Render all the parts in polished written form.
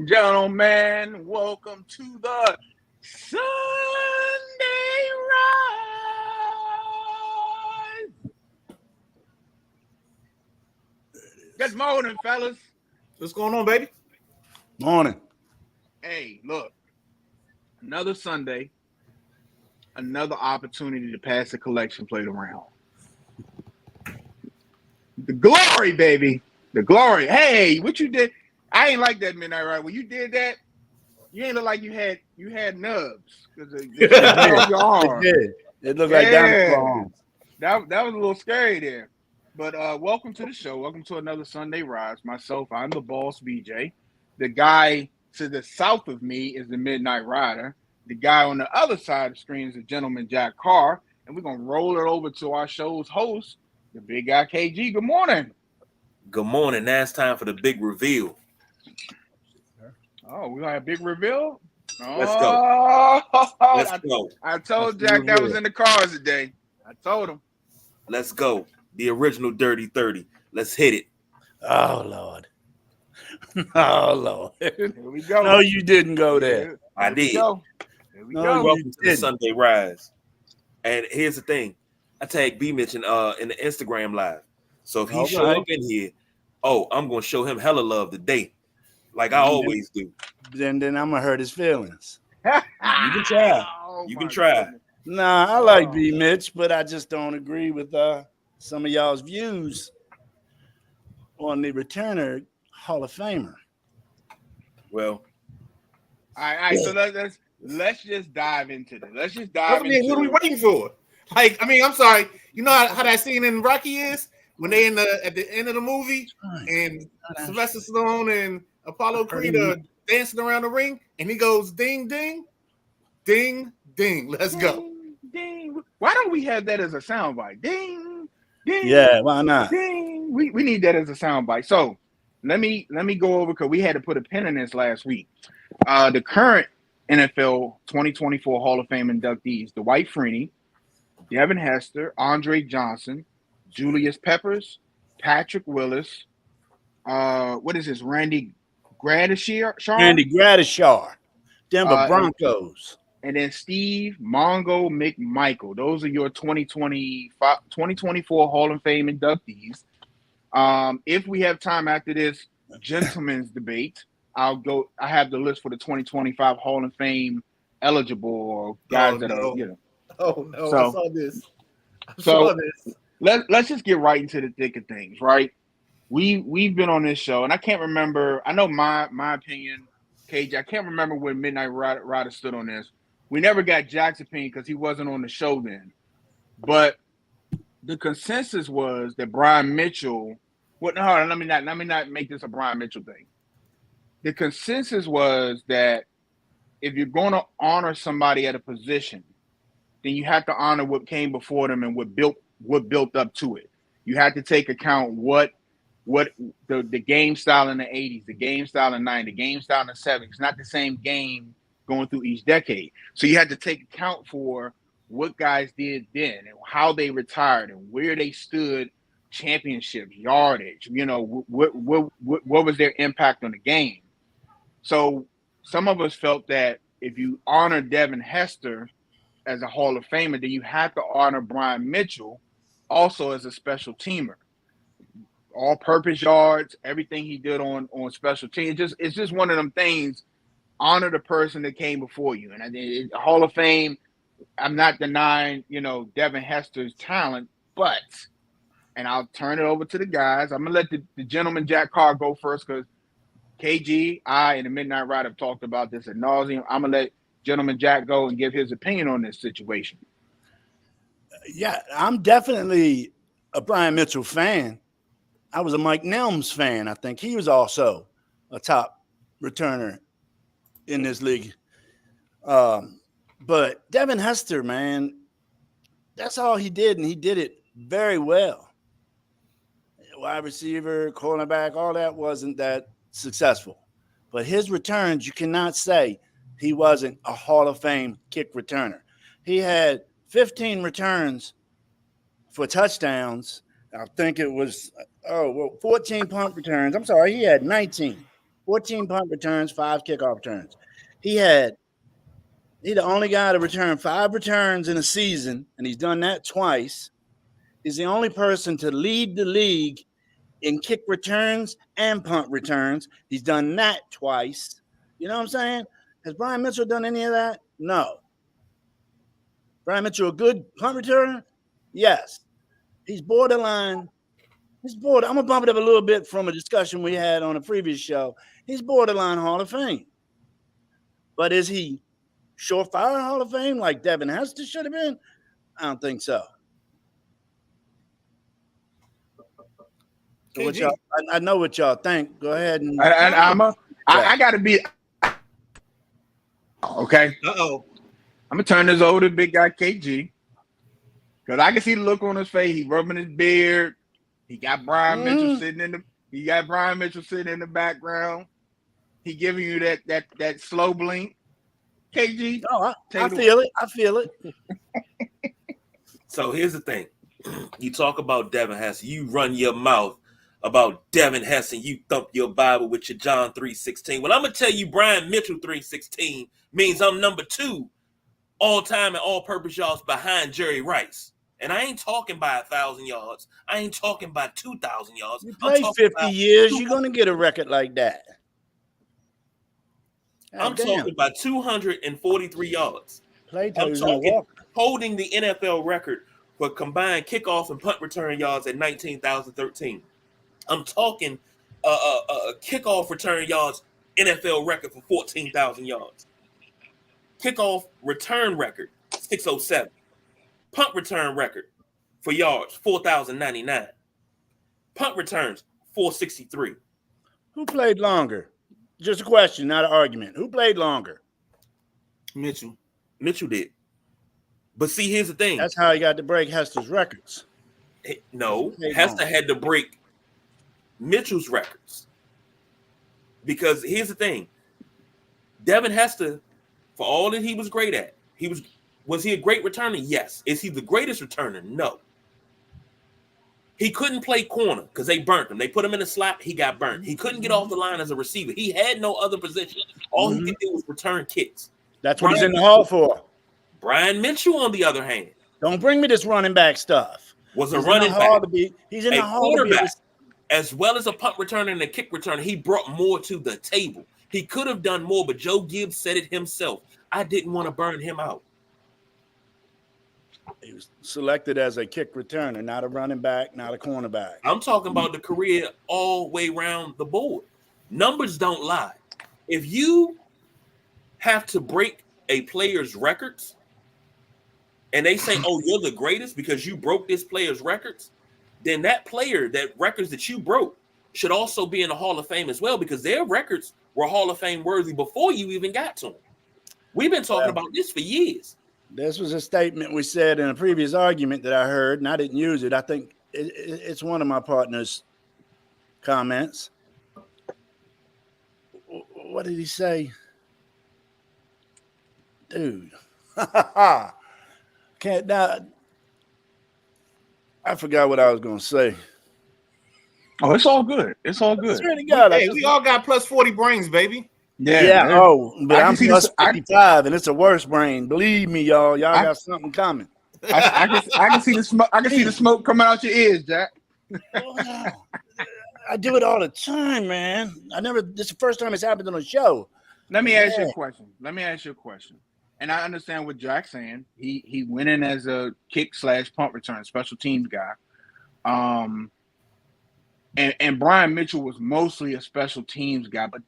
and gentlemen, welcome to the Sunday Rise. Good morning, fellas. What's going on, baby? Morning. Hey, look, another Sunday, another opportunity to pass the collection plate around. The glory, baby. The glory. Hey, what you did? I ain't like that midnight ride. When you did that, you ain't look like you had nubs because the shit off your arm. It did. It looked like dinosaur arms. That was a little scary there. But welcome to the show. Welcome to another Sunday Rise. Myself, I'm the boss, BJ. The guy to the south of me is the Midnight Rider. The guy on the other side of the screen is the gentleman Jack Carr. And we're going to roll it over to our show's host, the big guy KG. Good morning. Good morning. Now it's time for the big reveal. Oh, we got a big reveal? Let's go. Let's go. I told Jack that was in the cards today. I told him. Let's go. The original Dirty 30. Let's hit it. Oh, Lord. Oh, Lord. Here we go. No, you didn't go there. I did. Here we No, go. Welcome to the Sunday Rise. And here's the thing. I tagged B Mitch in the Instagram live. So if he show up in here, I'm going to show him hella love today. Like I always do. Then I'm going to hurt his feelings. You can try. You can try. Goodness. Nah, I like B. Mitch, but I just don't agree with some of y'all's views on the returner Hall of Famer. Well, All right. So let's just dive into this. Let's just dive into what are we waiting for? Like, I'm sorry. You know how that scene in Rocky is when they at the end of the movie and Sylvester Stallone and Apollo Creed are dancing around the ring and he goes ding ding, ding ding. Let's go. Ding. Why don't we have that as a soundbite? Ding, ding. Yeah, why not? Ding. We need that as a soundbite. So let me go over because we had to put a pin in this last week. The current NFL 2024 Hall of Fame inductees: Dwight Freeney, Devin Hester, Andre Johnson, Julius Peppers, Patrick Willis. What is this? Randy Gradishar? Randy Gradishar, Denver Broncos. And then Steve Mongo McMichael. Those are your 2024 Hall of Fame inductees. If we have time after this gentleman's debate, I have the list for the 2025 Hall of Fame eligible guys that are, Oh no! So, I saw this. Let's just get right into the thick of things, right? We've been on this show, and I can't remember. I know my opinion, KJ. I can't remember when Midnight Rider stood on this. We never got Jack's opinion because he wasn't on the show then. But the consensus was that Brian Mitchell. Hold on, let me not make this a Brian Mitchell thing. The consensus was that if you're going to honor somebody at a position, then you have to honor what came before them and what built up to it. You have to take account what the game style in the 80s, the game style in the 90s, the game style in the 70s. It's not the same game going through each decade. So you had to take account for what guys did then and how they retired and where they stood, championships, yardage, what was their impact on the game. So some of us felt that if you honor Devin Hester as a Hall of Famer, then you have to honor Brian Mitchell also as a special teamer. All-purpose yards, everything he did on special teams. It's just one of them things. Honor the person that came before you. And Hall of Fame, I'm not denying, Devin Hester's talent, but, and I'll turn it over to the guys. I'm going to let the gentleman Jack Carr go first because KG, I, and the Midnight Rider have talked about this ad nauseum. I'm going to let gentleman Jack go and give his opinion on this situation. Yeah, I'm definitely a Brian Mitchell fan. I was a Mike Nelms fan. I think he was also a top returner in this league. But Devin Hester, man, that's all he did, and he did it very well. Wide receiver, cornerback, all that wasn't that successful. But his returns, you cannot say he wasn't a Hall of Fame kick returner. He had 15 returns for touchdowns. I think it was 14 punt returns. I'm sorry, he had 19. 14 punt returns, 5 kickoff returns. He's the only guy to return 5 returns in a season, and he's done that twice. He's the only person to lead the league in kick returns and punt returns. He's done that twice. You know what I'm saying? Has Brian Mitchell done any of that? No. Brian Mitchell a good punt returner? Yes. He's borderline. I'm gonna bump it up a little bit from a discussion we had on a previous show. He's borderline Hall of Fame. But is he surefire Hall of Fame like Devin Hester should have been? I don't think so. So I know what y'all think. Go ahead and I gotta be okay. Uh-oh. I'm gonna turn this over to big guy KG. Because I can see the look on his face. He rubbing his beard. He got Brian Mitchell sitting in the background. He giving you that slow blink. KG. Oh, I feel it. I feel it. So here's the thing. You talk about Devin Hester. You run your mouth about Devin Hester. You thump your Bible with your John 3:16. Well, I'm going to tell you Brian Mitchell 3:16 means I'm number 2 all-time and all-purpose yards behind Jerry Rice. And I ain't talking by 1,000 yards. I ain't talking by 2,000 yards. You play 50 years, you're going to get a record like that. I'm talking about 243 yards. I'm talking holding the NFL record for combined kickoff and punt return yards at 19,013. I'm talking kickoff return yards NFL record for 14,000 yards. Kickoff return record 607. Punt return record for yards 4,099. Punt returns 463. Who played longer? Just a question, not an argument. Who played longer? Mitchell. Mitchell did. But see, here's the thing. That's how he got to break Hester's records. No, Hester had to break Mitchell's records. Because here's the thing. Devin Hester, for all that he was great at, was he a great returner? Yes. Is he the greatest returner? No. He couldn't play corner because they burnt him. They put him in a slot. He got burnt. He couldn't get off the line as a receiver. He had no other position. All he could do was return kicks. That's what he's in the hall for. Brian Mitchell, on the other hand, don't bring me this running back stuff. Was a running back. He's in the hall quarterback, as well as a punt returner and a kick returner. He brought more to the table. He could have done more, but Joe Gibbs said it himself. I didn't want to burn him out. He was selected as a kick returner, not a running back, not a cornerback. I'm talking about the career all the way around the board. Numbers don't lie. If you have to break a player's records and they say, oh, you're the greatest because you broke this player's records, then that player, that records that you broke, should also be in the Hall of Fame as well because their records were Hall of Fame worthy before you even got to them. We've been talking about this for years. This was a statement we said in a previous argument that I heard, and I didn't use it. I think it's one of my partner's comments. What did he say? Dude. Can't now. I forgot what I was going to say. Oh, it's all good. It's all good. Hey, we all got plus 40 brains, baby. Yeah. Oh, but I'm plus 55, and it's a worse brain. Believe me, y'all. Y'all got something coming. I can see the smoke. I can see the smoke coming out your ears, Jack. I do it all the time, man. This is the first time it's happened on a show. Let me ask you a question. And I understand what Jack's saying. He went in as a kick/punt return special teams guy. And Brian Mitchell was mostly a special teams guy. But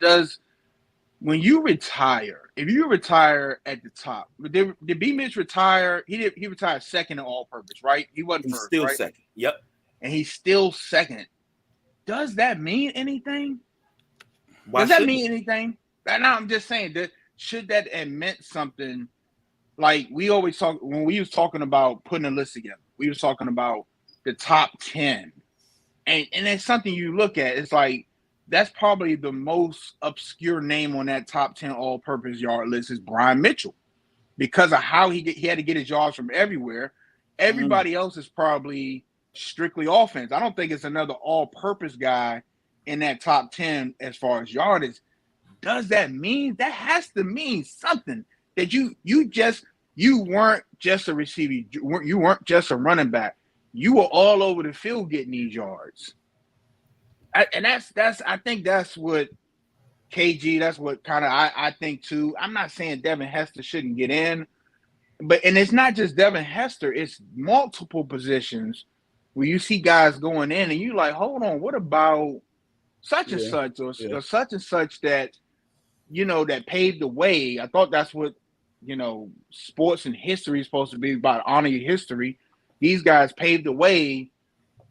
when you retire, if you retire at the top, did B. Mitch retire? He retired second in all-purpose, right? He wasn't first, still right? second. Yep. And he's still second. Does that mean anything? Does that mean anything? No, I'm just saying that should that have meant something? Like we always talk when we was talking about putting a list together. We was talking about the top 10, and it's something you look at. It's like that's probably the most obscure name on that top 10 all-purpose yard list is Brian Mitchell, because of how he had to get his yards from everywhere. Everybody else is probably strictly offense. I don't think it's another all-purpose guy in that top 10 as far as yardage. does that mean? That has to mean something. That you weren't just a receiver. You weren't just a running back. You were all over the field getting these yards. I think that's what KG. That's what kind of I think too. I'm not saying Devin Hester shouldn't get in, but it's not just Devin Hester. It's multiple positions where you see guys going in, and you like, hold on, what about such and such or such and such that that paved the way? I thought that's what sports and history is supposed to be about. Honor your history. These guys paved the way.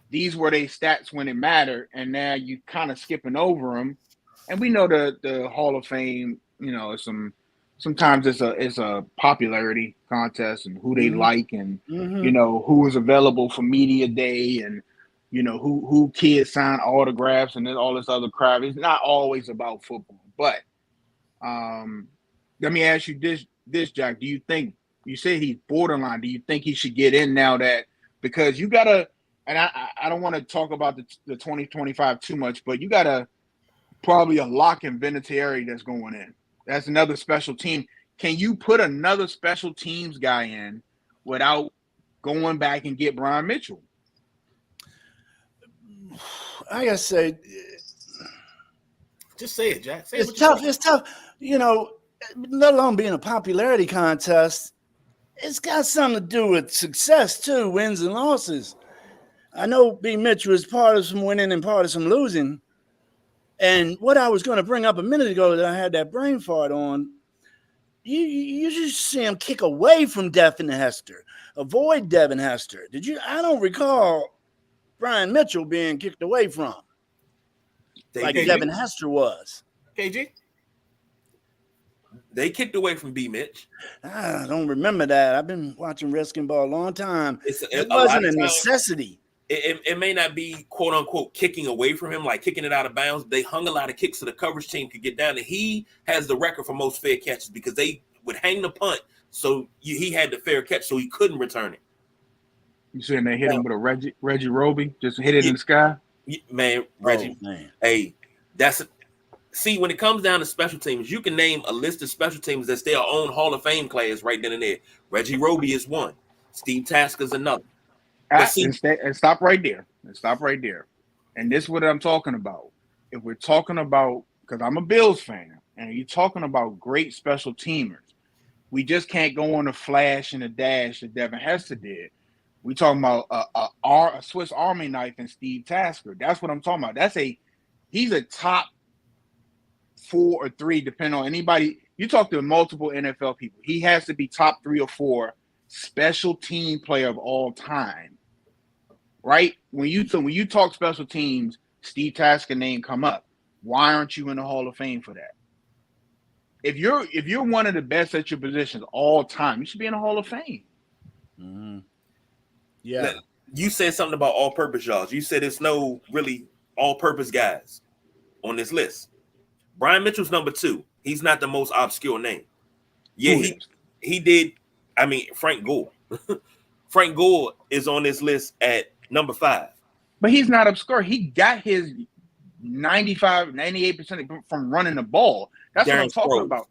These were their stats when it mattered, and now you kind of skipping over them. And we know the Hall of Fame, sometimes it's a popularity contest and who they like, and who is available for media day, and who kids sign autographs and then all this other crap. It's not always about football. But let me ask you this, Jack. Do you think, you say he's borderline, do you think he should get in now that, because you gotta, and I don't want to talk about the 2025 too much, but you got probably a lock in Vinatieri that's going in. That's another special team. Can you put another special teams guy in without going back and get Brian Mitchell? I gotta say, just say it, Jack. Say it's tough. It's tough. Let alone being a popularity contest. It's got something to do with success too, wins and losses. I know B. Mitchell is part of some winning and part of some losing. And what I was going to bring up a minute ago that I had that brain fart on, you just see him kick away from Devin Hester, avoid Devin Hester. I don't recall Brian Mitchell being kicked away from like Devin Hester was. KG? They kicked away from B. Mitch. I don't remember that. I've been watching wrestling ball a long time. It a wasn't a necessity. It may not be quote unquote kicking away from him, like kicking it out of bounds. They hung a lot of kicks so the coverage team could get down, and he has the record for most fair catches because they would hang the punt, so he had the fair catch, so he couldn't return it. You saying they hit him with a Reggie Roby, just hit it in the sky? Man, Reggie, hey, see, when it comes down to special teams, you can name a list of special teams that's their own Hall of Fame players right then and there. Reggie Roby is one. Steve Tasker's another. And stop right there. And this is what I'm talking about. If we're talking about, because I'm a Bills fan, and you're talking about great special teamers, we just can't go on the flash and the dash that Devin Hester did. We're talking about a Swiss Army knife and Steve Tasker. That's what I'm talking about. He's a top 4 or 3, depending on anybody. You talk to multiple NFL people. He has to be top 3 or 4 special team player of all time. Right? When you talk special teams, Steve Tasker name come up. Why aren't you in the Hall of Fame for that? If you're one of the best at your positions all time, you should be in the Hall of Fame. Mm-hmm. Yeah. You said something about all-purpose yards. You said there's no really all-purpose guys on this list. Brian Mitchell's number 2. He's not the most obscure name. Yeah, he did. I mean, Frank Gore. Frank Gore is on this list at number 5. But he's not obscure. He got his 95, 98% from running the ball. That's what I'm talking about.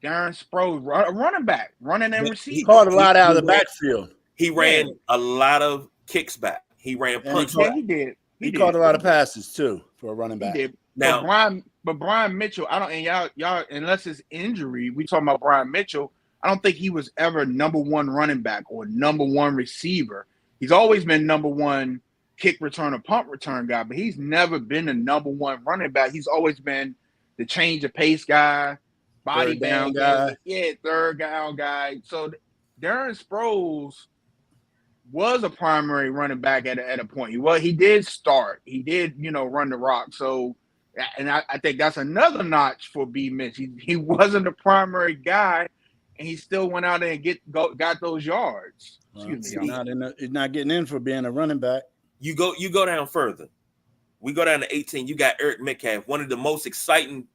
Darren Sproles, running back, running and receiving. He caught a lot out of the backfield. He ran a lot of kicks back. He ran punch back. He did. He caught a lot of passes too for a running back. He did. Now, but Brian Mitchell, I don't, and y'all, unless it's injury, we talking about Brian Mitchell. I don't think he was ever number 1 running back or number 1 receiver. He's always been number 1 kick return or punt return guy, but he's never been the number 1 running back. He's always been the change of pace guy, body down guy. Yeah, third down guy. So Darren Sproles was a primary running back at a point. He did start. He did, run the rock. So, and I think that's another notch for B. Mitch. He wasn't the primary guy, and he still went out there and got those yards. Excuse me. He's not getting in for being a running back. You go down further. We go down to 18. You got Eric Metcalf, one of the most exciting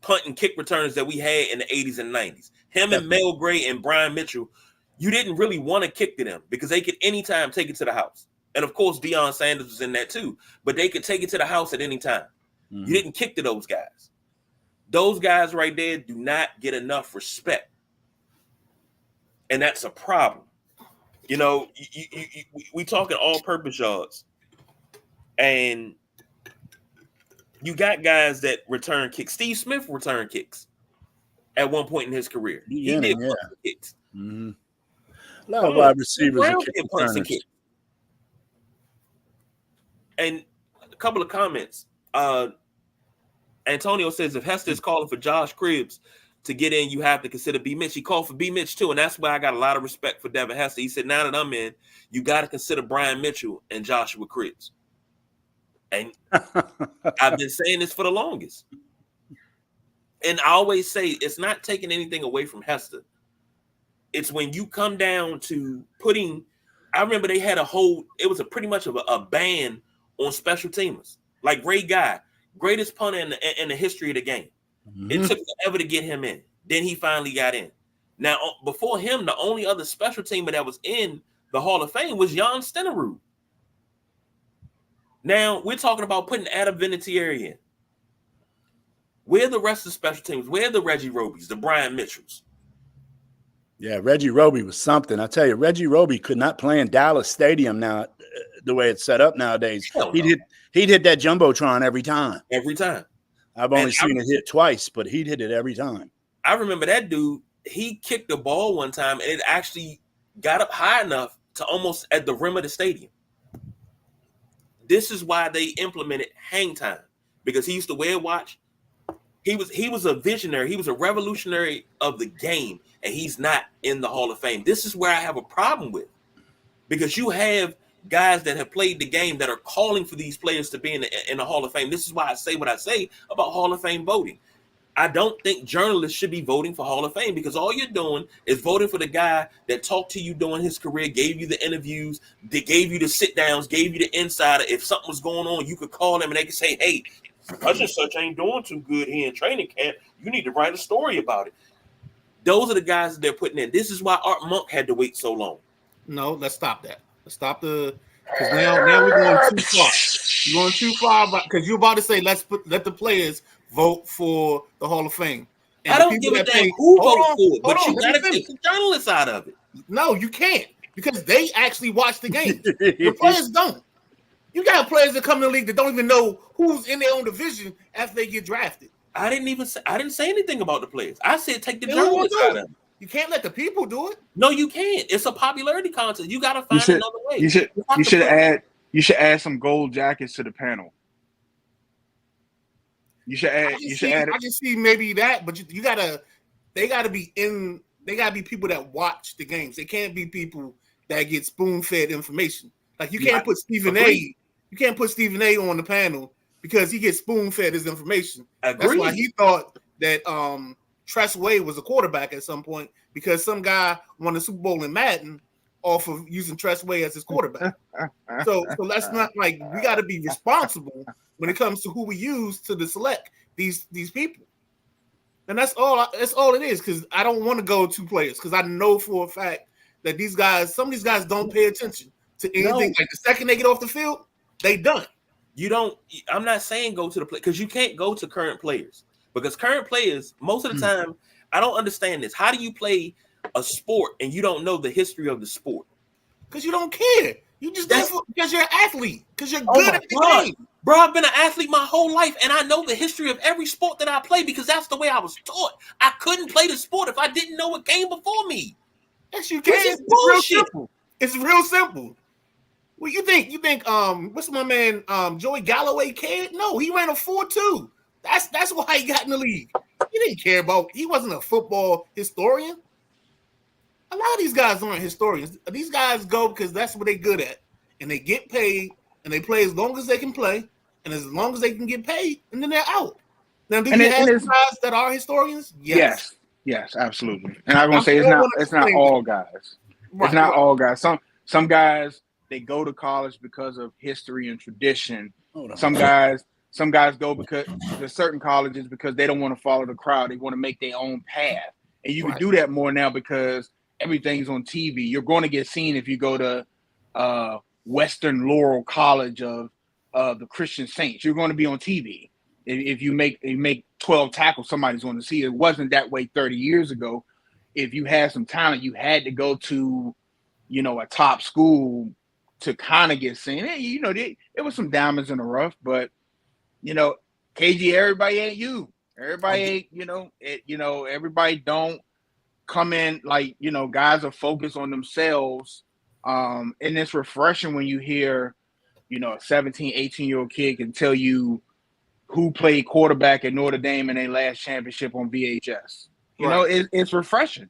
punt and kick returners that we had in the 80s and 90s. Him and Mel Gray and Brian Mitchell, you didn't really want to kick to them because they could anytime take it to the house. And, of course, Deion Sanders was in that too. But they could take it to the house at any time. Mm-hmm. You didn't kick to those guys. Those guys right there do not get enough respect. And that's a problem. You know, we talking all-purpose yards. And you got guys that return kicks. Steve Smith returned kicks at one point in his career. He did kicks. Mm-hmm. A lot of wide receivers are kick returners. And a couple of comments. Antonio says if Hester is calling for Josh Cribbs to get in, you have to consider B. Mitch. He called for B. Mitch too, and that's why I got a lot of respect for Devin Hester. He said, now that I'm in, you got to consider Brian Mitchell and Joshua Cribbs. And I've been saying this for the longest. And I always say it's not taking anything away from Hester. It's when you come down to putting, I remember they had it was pretty much of a ban on special teamers. Like Ray Guy, greatest punter in the history of the game. Mm-hmm. It took forever to get him in. Then he finally got in. Now, before him, the only other special teamer that was in the Hall of Fame was Jan Stenerud. Now, we're talking about putting Adam Vinatieri in. Where are the rest of the special teams? Where are the Reggie Robies, the Brian Mitchells? Yeah, Reggie Roby was something. I tell you, Reggie Roby could not play in Dallas Stadium now, the way it's set up nowadays. He'd hit that Jumbotron every time. Every time. I've only seen it hit twice, but he'd hit it every time. I remember that dude, he kicked the ball one time, and it actually got up high enough to almost at the rim of the stadium. This is why they implemented hang time, because he used to wear a watch. He was a visionary. He was a revolutionary of the game, and he's not in the Hall of Fame. This is where I have a problem with, because you have guys that have played the game that are calling for these players to be in the Hall of Fame. This is why I say what I say about Hall of Fame voting. I don't think journalists should be voting for Hall of Fame, because all you're doing is voting for the guy that talked to you during his career, gave you the interviews, they gave you the sit downs, gave you the insider. If something was going on, you could call them and they could say, hey, such and such ain't doing too good here in training camp. You need to write a story about it. Those are the guys that they're putting in. This is why Art Monk had to wait so long. No, let's stop that. Let's stop because now we're going too far. You're going too far because you're about to say let the players vote for the Hall of Fame. And I don't give a damn who votes for it, but you got to take the journalists out of it. No, you can't, because they actually watch the game. The players don't. You got players that come in the league that don't even know who's in their own division after they get drafted. I didn't say anything about the players. I said take the journalists out of it. You can't let the people do it. No, you can't. It's a popularity contest. You got to find another way. You should add some gold jackets to the panel. You should add. I just see maybe that, but they gotta be people that watch the games. They can't be people that get spoon-fed information. Like you can't put Stephen A. You can't put Stephen A. on the panel because he gets spoon-fed his information. That's why he thought that Tress Way was a quarterback at some point, because some guy won the Super Bowl in Madden off of using Tress Way as his quarterback. So let's not, like, we got to be responsible when it comes to who we use to select these people. And that's all it is, because I don't want to go to players, because I know for a fact that some of these guys don't pay attention to anything. No. Like the second they get off the field, they done. I'm not saying go to the play, because you can't go to current players, because current players, most of the time, I don't understand this. How do you play a sport and you don't know the history of the sport? Because you don't care. You just because you're an athlete, because you're good at the game. Bro, I've been an athlete my whole life, and I know the history of every sport that I play, because that's the way I was taught. I couldn't play the sport if I didn't know what came before me. Yes, you can. It's real simple. It's real simple. Well, you think what's my man Joey Galloway cared? No, he ran a 4.2. That's why he got in the league. He didn't care about. He wasn't a football historian. A lot of these guys aren't historians. These guys go because that's what they're good at, and they get paid, and they play as long as they can play, and as long as they can get paid, and then they're out. Now, do you have guys that are historians? Yes, absolutely. And I'm gonna say it's not all guys. Right, it's not all guys. Some guys, they go to college because of history and tradition. Some guys go because there's certain colleges because they don't want to follow the crowd. They want to make their own path. And you can do that more now because everything's on TV. You're going to get seen if you go to Western Laurel College of the Christian Saints. You're going to be on TV. If you make 12 tackles, somebody's going to see. It wasn't that way 30 years ago. If you had some talent, you had to go to, a top school to kind of get seen. It was some diamonds in the rough, but KG, everybody ain't you. Everybody ain't, everybody don't come in like, guys are focused on themselves. And it's refreshing when you hear, a 17, 18-year-old kid can tell you who played quarterback at Notre Dame in their last championship on VHS. It's refreshing.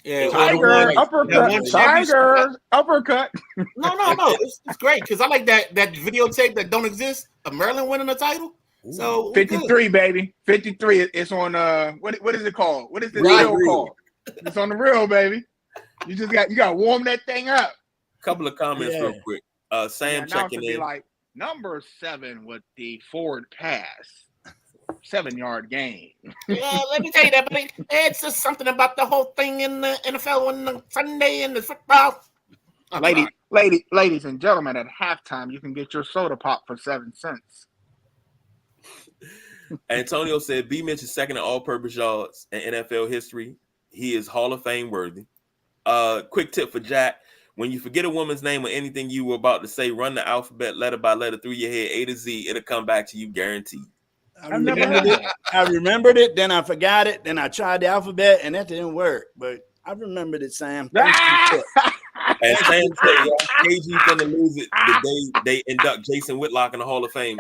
Yeah, Tiger, uppercut, Tiger, uppercut. No. It's great because I like that videotape that don't exist of Maryland winning the title. So 53, baby, 53. It's on what is it called? What is the reel called? It's on the reel, baby. You got to warm that thing up. Couple of comments real quick. Sam checking in. Like number 7 with the forward pass, 7-yard gain. Yeah, let me tell you that, but it's just something about the whole thing in the NFL and the Sunday and the football. Ladies and gentlemen, at halftime, you can get your soda pop for 7 cents. Antonio said B mentioned second in all-purpose yards in NFL history. He is Hall of Fame worthy. Quick tip for Jack. When you forget a woman's name or anything you were about to say, run the alphabet letter by letter through your head, A to Z. It'll come back to you, guaranteed. I remembered it, then I forgot it, then I tried the alphabet, and that didn't work. But I remembered it, Sam. And Sam said, KG finna lose it the day they induct Jason Whitlock in the Hall of Fame.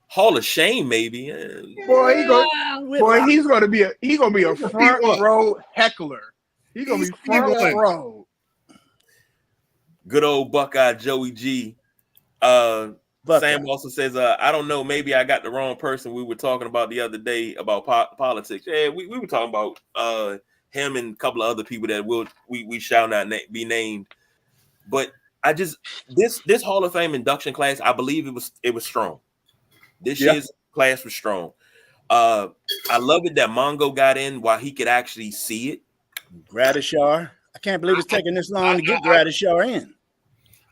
Hall of Shame, maybe. He's gonna be a front row heckler. He's gonna be front row. Good old Buckeye Joey G. Sam also says, I don't know, maybe I got the wrong person we were talking about the other day about politics. Yeah, we were talking about him and a couple of other people that we shall not be named. But this Hall of Fame induction class, I believe it was strong. This year's class was strong. I love it that Mongo got in while he could actually see it. Gradishar. I can't believe it's taking this long to get Gradishar in.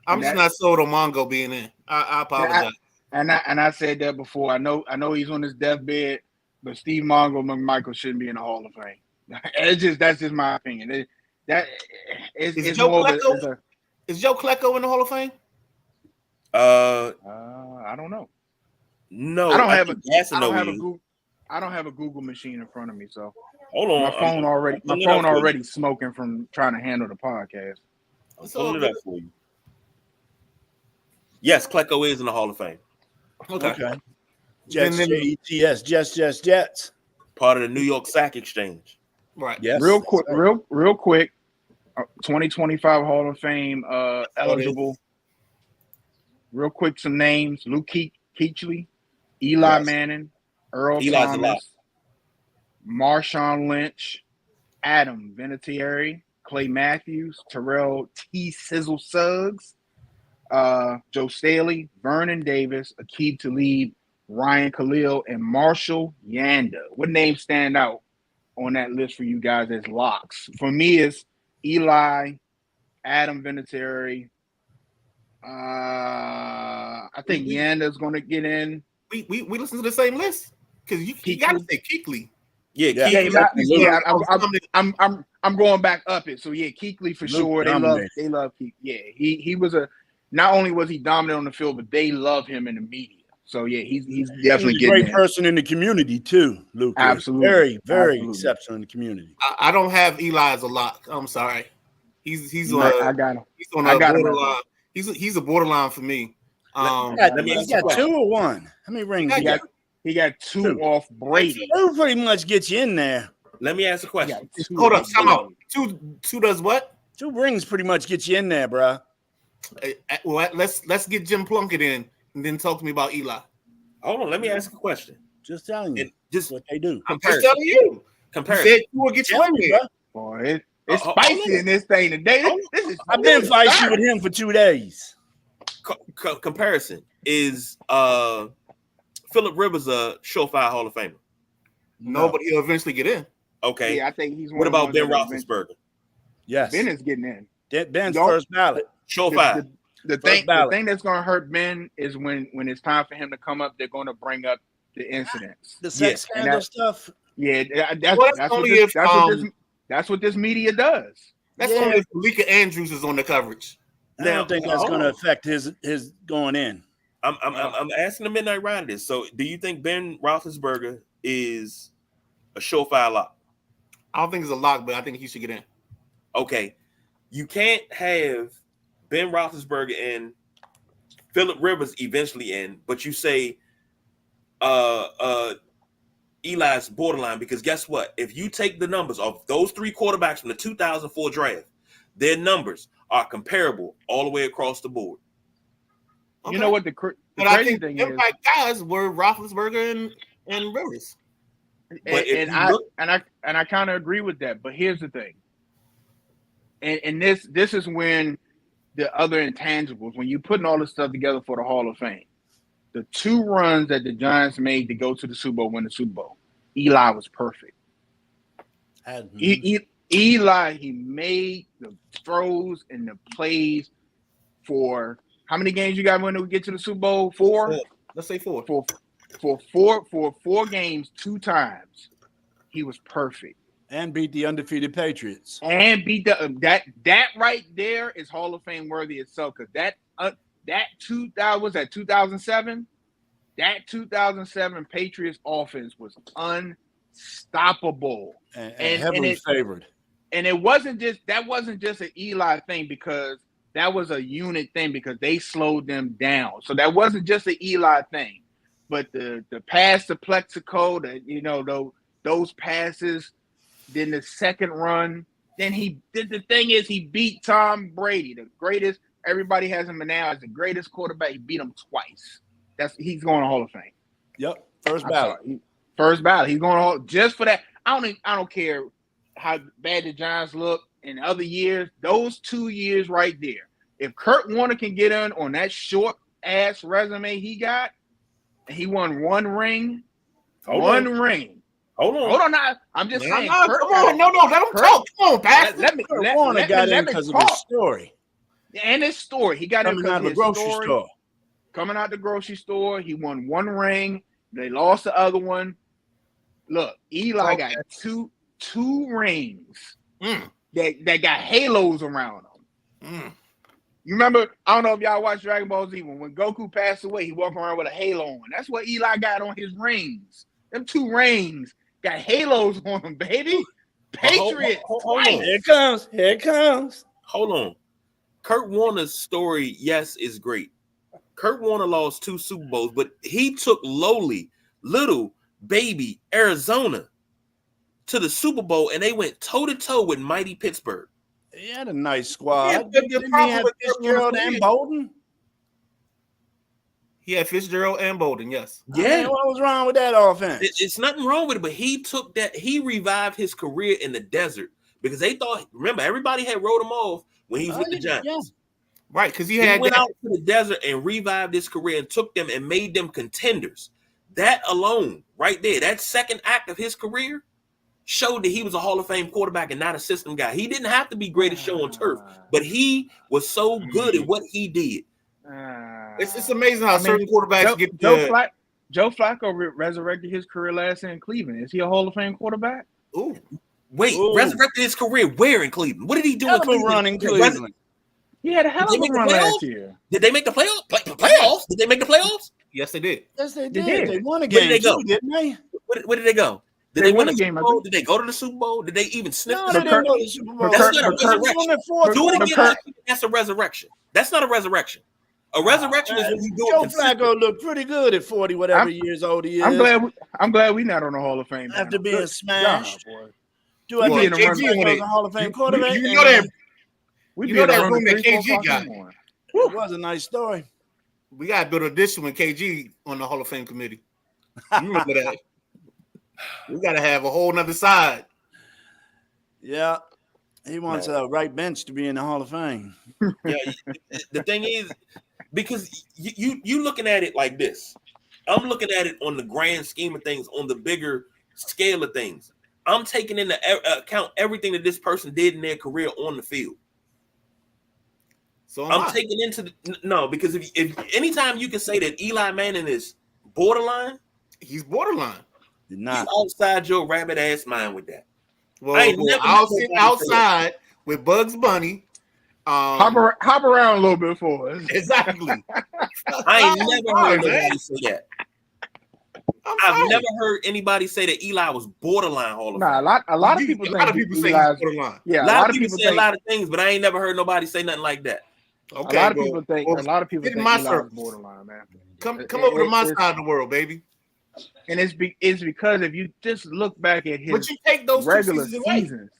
I'm just not sold on Mongo being in. I apologize. And I said that before. I know he's on his deathbed, but Steve Mongo McMichael shouldn't be in the Hall of Fame. That's just my opinion. Is Joe Klecko in the Hall of Fame? I don't know. No, I don't have a Google machine in front of me, so hold on. My phone already smoking from trying to handle the podcast. I'm pulling it up for you. Yes, Klecko is in the Hall of Fame. Okay. Jets. Part of the New York Sack Exchange. Right. Yes. Real quick. 2025 Hall of Fame eligible. Real quick, some names: Luke Kuechly, Eli Manning, Earl Thomas, Marshawn Lynch, Adam Vinatieri, Clay Matthews, Terrell T. Sizzle Suggs, Joe Staley, Vernon Davis, Aqib Talib, Ryan Khalil, and Marshall Yanda. What names stand out on that list for you guys as locks? For me, it's Eli, Adam Vinatieri. I think Yanda's going to get in. We listen to the same list because you got to say Kuechly. I'm going back up it. So Kuechly for sure. They love Kuechly. Yeah, he was not only was he dominant on the field, but they love him in the media. So he's definitely he's a great person in the community too, Luke. Absolutely, very exceptional in the community. I don't have Eli as a lock. I'm sorry. He's on. I got him. He's on a borderline. He's a borderline for me. He got 2 or 1. How many rings? He got 2 off Brady. That pretty much gets you in there. Let me ask a question. Hold up, time out. 2 does what? 2 rings pretty much get you in there, bro. Well, let's get Jim Plunkett in and then talk to me about Eli. Hold on, let me ask a question. Just telling you, just what they do. I'm just telling you. Comparison. You said you will get you in there. Boy, it's spicy in this thing today. I've been fighting with him for 2 days. Comparison is Phillip Rivers a surefire Hall of Famer? No, but he'll eventually get in. Okay. Yeah, I think he's. What about Ben Roethlisberger? Yes, Ben is getting in. Ben's first ballot. Surefire. The thing that's going to hurt Ben is when it's time for him to come up, they're going to bring up the incidents. The sex scandal stuff. Yeah, that's what this media does. That's only if Malika Andrews is on the coverage. I don't think that's going to affect his going in. I'm asking the Midnight Rider this. So, do you think Ben Roethlisberger is a surefire lock? I don't think it's a lock, but I think he should get in. Okay, you can't have Ben Roethlisberger and Phillip Rivers eventually in, but you say Eli's borderline, because guess what? If you take the numbers of those 3 quarterbacks from the 2004 draft, their numbers are comparable all the way across the board. Okay. You know what the crazy thing is? My guys were Roethlisberger and Rivers. And I kind of agree with that. But here's the thing. And this is when the other intangibles, when you're putting all this stuff together for the Hall of Fame, the 2 runs that the Giants made to go to the Super Bowl, win the Super Bowl, Eli was perfect. Eli, he made the throws and the plays for how many games you got when we get to the Super Bowl? 4? Let's say 4. For 4 games, 2 times, he was perfect. And beat the undefeated Patriots. And beat that right there is Hall of Fame worthy itself, because that 2007? That 2007 Patriots offense was unstoppable and heavily favored. And it wasn't just an Eli thing, because that was a unit thing, because they slowed them down. So that wasn't just an Eli thing. But the pass to Plexico, those passes, then the second run, then he did the thing is he beat Tom Brady, the greatest. Everybody has him now as the greatest quarterback. He beat him twice. He's going to Hall of Fame. Yep, first ballot. First ballot. He's going to just for that. I don't care how bad the Giants look in other years. Those 2 years right there. If Kurt Warner can get in on that short ass resume he got, and he won 1 ring, Hold on. I'm just saying. Come on. No. Let him talk. Come on, Pastor. Let Warner got in because of his story. And his story. He got in coming out of the grocery store. Coming out the grocery store. He won 1 ring. They lost the other one. Look, Eli got two rings that got halos around them. You remember, I don't know if y'all watched Dragon Ball Z, when Goku passed away, he walked around with a halo on. That's what Eli got on his rings. Them 2 rings got halos on them, baby. Patriots. Hold on. Here it comes. Hold on. Kurt Warner's story, yes, is great. Kurt Warner lost 2 Super Bowls, but he took little baby Arizona to the Super Bowl, and they went toe-to-toe with mighty Pittsburgh. He had a nice squad. Yeah, Didn't he have Fitzgerald and Bolden? He had Fitzgerald and Bolden, yes. Yeah. I mean, what was wrong with that offense? It's nothing wrong with it, but he took that. He revived his career in the desert because they thought, remember, everybody had wrote him off when he was with the Giants. Yeah. Right, because he went out to the desert and revived his career and took them and made them contenders. That alone, right there, that second act of his career showed that he was a Hall of Fame quarterback and not a system guy. He didn't have to be greatest show on turf, but he was so good at what he did. It's amazing how certain quarterbacks get Joe Flacco resurrected his career last year in Cleveland. Is he a Hall of Fame quarterback? Ooh. Wait, resurrected his career where in Cleveland? What did he do in Cleveland? Running Cleveland. He had a hell of a run last year. Did they make the playoffs? Playoffs? Did they make the playoffs? Yes, they did. Yes, they did. They won a game. Where did they go? Didn't they? Where did they go? Did they win a game? Did they go to the Super Bowl? Did they even sniff? No, they didn't go to the Super Bowl. That's not a resurrection. Do it again. That's a resurrection. That's not a resurrection. A resurrection is when you do it. Joe Flacco looked pretty good at 40 whatever years old he is. I'm glad we're not on the Hall of Fame after being smashed. Do I think KG was a Hall of Fame quarterback? You know that room that KG got. It was a nice story. We got to build an addition with KG on the Hall of Fame committee. You remember that? We got to have a whole nother side. Yeah. He wants a right bench to be in the Hall of Fame. Yeah. The thing is, because you looking at it like this. I'm looking at it on the grand scheme of things, on the bigger scale of things. I'm taking into account everything that this person did in their career on the field. So I'm taking into no, because if anytime you can say that Eli Manning is borderline, he's borderline. Did you not. outside your rabbit ass mind with that. Well, I'll sit outside with Bugs Bunny. Hop around a little bit for us. Exactly. I ain't never heard nobody say that. I've never heard anybody say that Eli was borderline Hall of Fame. A lot of people say he's borderline. Yeah, a lot of people say a lot of things, but I ain't never heard nobody say nothing like that. Okay, a lot of people think Eli is borderline, man. Come over to my side of the world, baby. And it's because if you just look back at his but you take those regular seasons,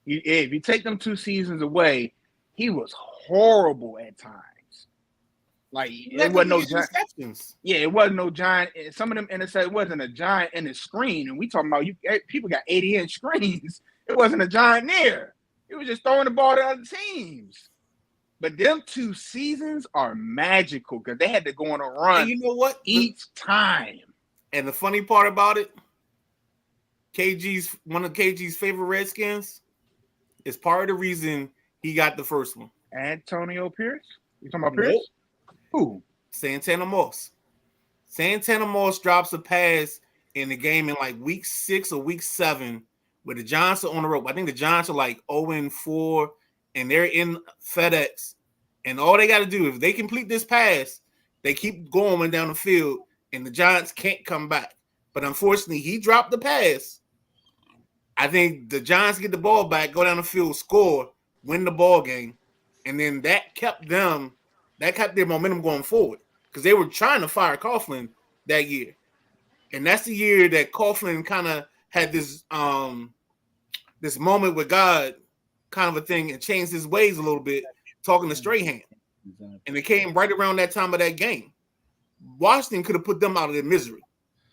if you take them 2 seasons away, he was horrible at times. Like it wasn't no giant. Yeah, it wasn't no giant. Some of them interceptions, it wasn't a giant in the screen. And we talking about people got 80-inch screens. It wasn't a giant there. It was just throwing the ball to other teams. But them 2 seasons are magical because they had to go on a run. And you know what? Each time. And the funny part about it, one of KG's favorite Redskins is part of the reason he got the first one. Antonio Pierce? You talking about Pierce? Who? Santana Moss. Santana Moss drops a pass in the game in like week 6 or week 7 with the Giants are on the rope. I think the Giants are like 0-4 and they're in FedEx. And all they got to do, if they complete this pass, they keep going down the field and the Giants can't come back. But unfortunately, he dropped the pass. I think the Giants get the ball back, go down the field, score, win the ball game. And then that kept their momentum going forward because they were trying to fire Coughlin that year. And that's the year that Coughlin kind of had this this moment with God kind of a thing and changed his ways a little bit, talking to Strahan. And it came right around that time of that game. Washington could have put them out of their misery,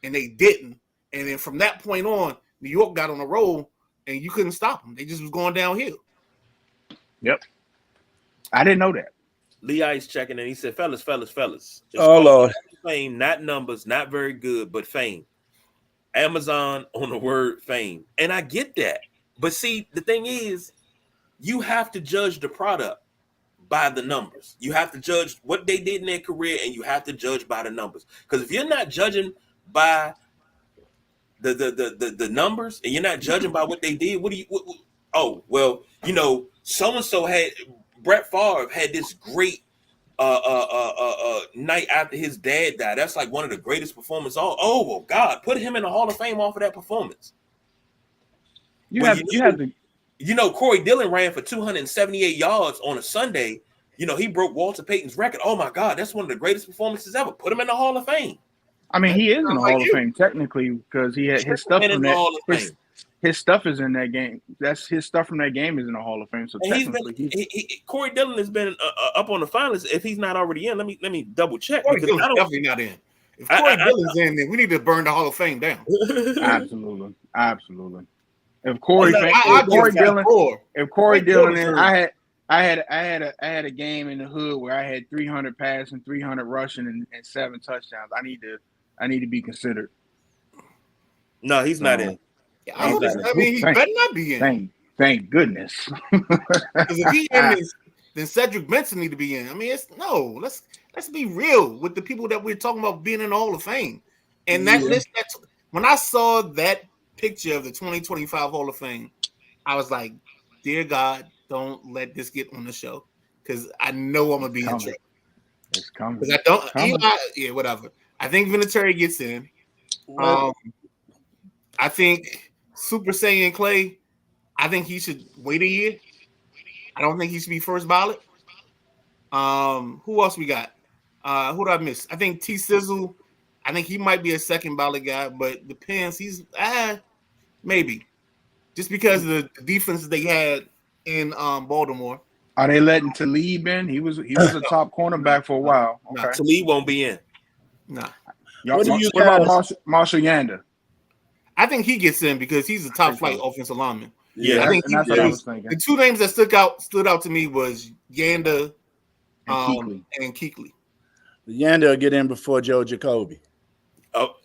and they didn't. And then from that point on, New York got on a roll, and you couldn't stop them. They just was going downhill. Yep. I didn't know that. Lee Ice checking in. He said, fellas. Oh, Lord. Fame, not numbers, not very good, but fame. Amazon on the word fame. And I get that. But see, the thing is, you have to judge the product by the numbers. You have to judge what they did in their career, and you have to judge by the numbers. Because if you're not judging by the numbers, and you're not judging by what they did, so-and-so had Brett Favre had this great night after his dad died. That's like one of the greatest performances. Oh God, put him in the Hall of Fame off of that performance. You have to. You know, Corey Dillon ran for 278 yards on a Sunday. You know, he broke Walter Payton's record. Oh my God, that's one of the greatest performances ever. Put him in the Hall of Fame. I mean, he is in the Hall of Fame technically because he had his stuff from that. His stuff is in that game. That's his stuff from that game is in the Hall of Fame. So Corey Dillon has been up on the finalists. If he's not already in, let me double check. Corey Dillon's definitely not in. If Corey Dillon's in, then we need to burn the Hall of Fame down. Absolutely. If Corey Dillon in, I had a game in the hood where I had 300 passing, 300 rushing, and 7 touchdowns. I need to be considered. No, he's not in. I mean, he better not be in. Thank goodness. Because if he in this, then Cedric Benson need to be in. I mean, let's be real with the people that we're talking about being in the Hall of Fame. And that list, when I saw that picture of the 2025 Hall of Fame, I was like, dear God, don't let this get on the show because I know I'm gonna be in trouble. It's coming. Because I don't. Eli, whatever. I think Vinatieri gets in. I think Super Saiyan Clay. I think he should wait a year. I don't think he should be first ballot. Who else we got? Who did I miss? I think T Sizzle. I think he might be a second ballot guy, but depends. He's maybe just because of the defense they had in Baltimore. Are they letting Talib in? He was a top cornerback for a while. Okay. Talib won't be in. Nah. What about Marshall Yanda? I think he gets in because he's a top flight offensive lineman. Yeah, I think that's what I was thinking. The 2 names that stood out to me was Yanda and Kuechly. Yanda will get in before Joe Jacoby. Oh,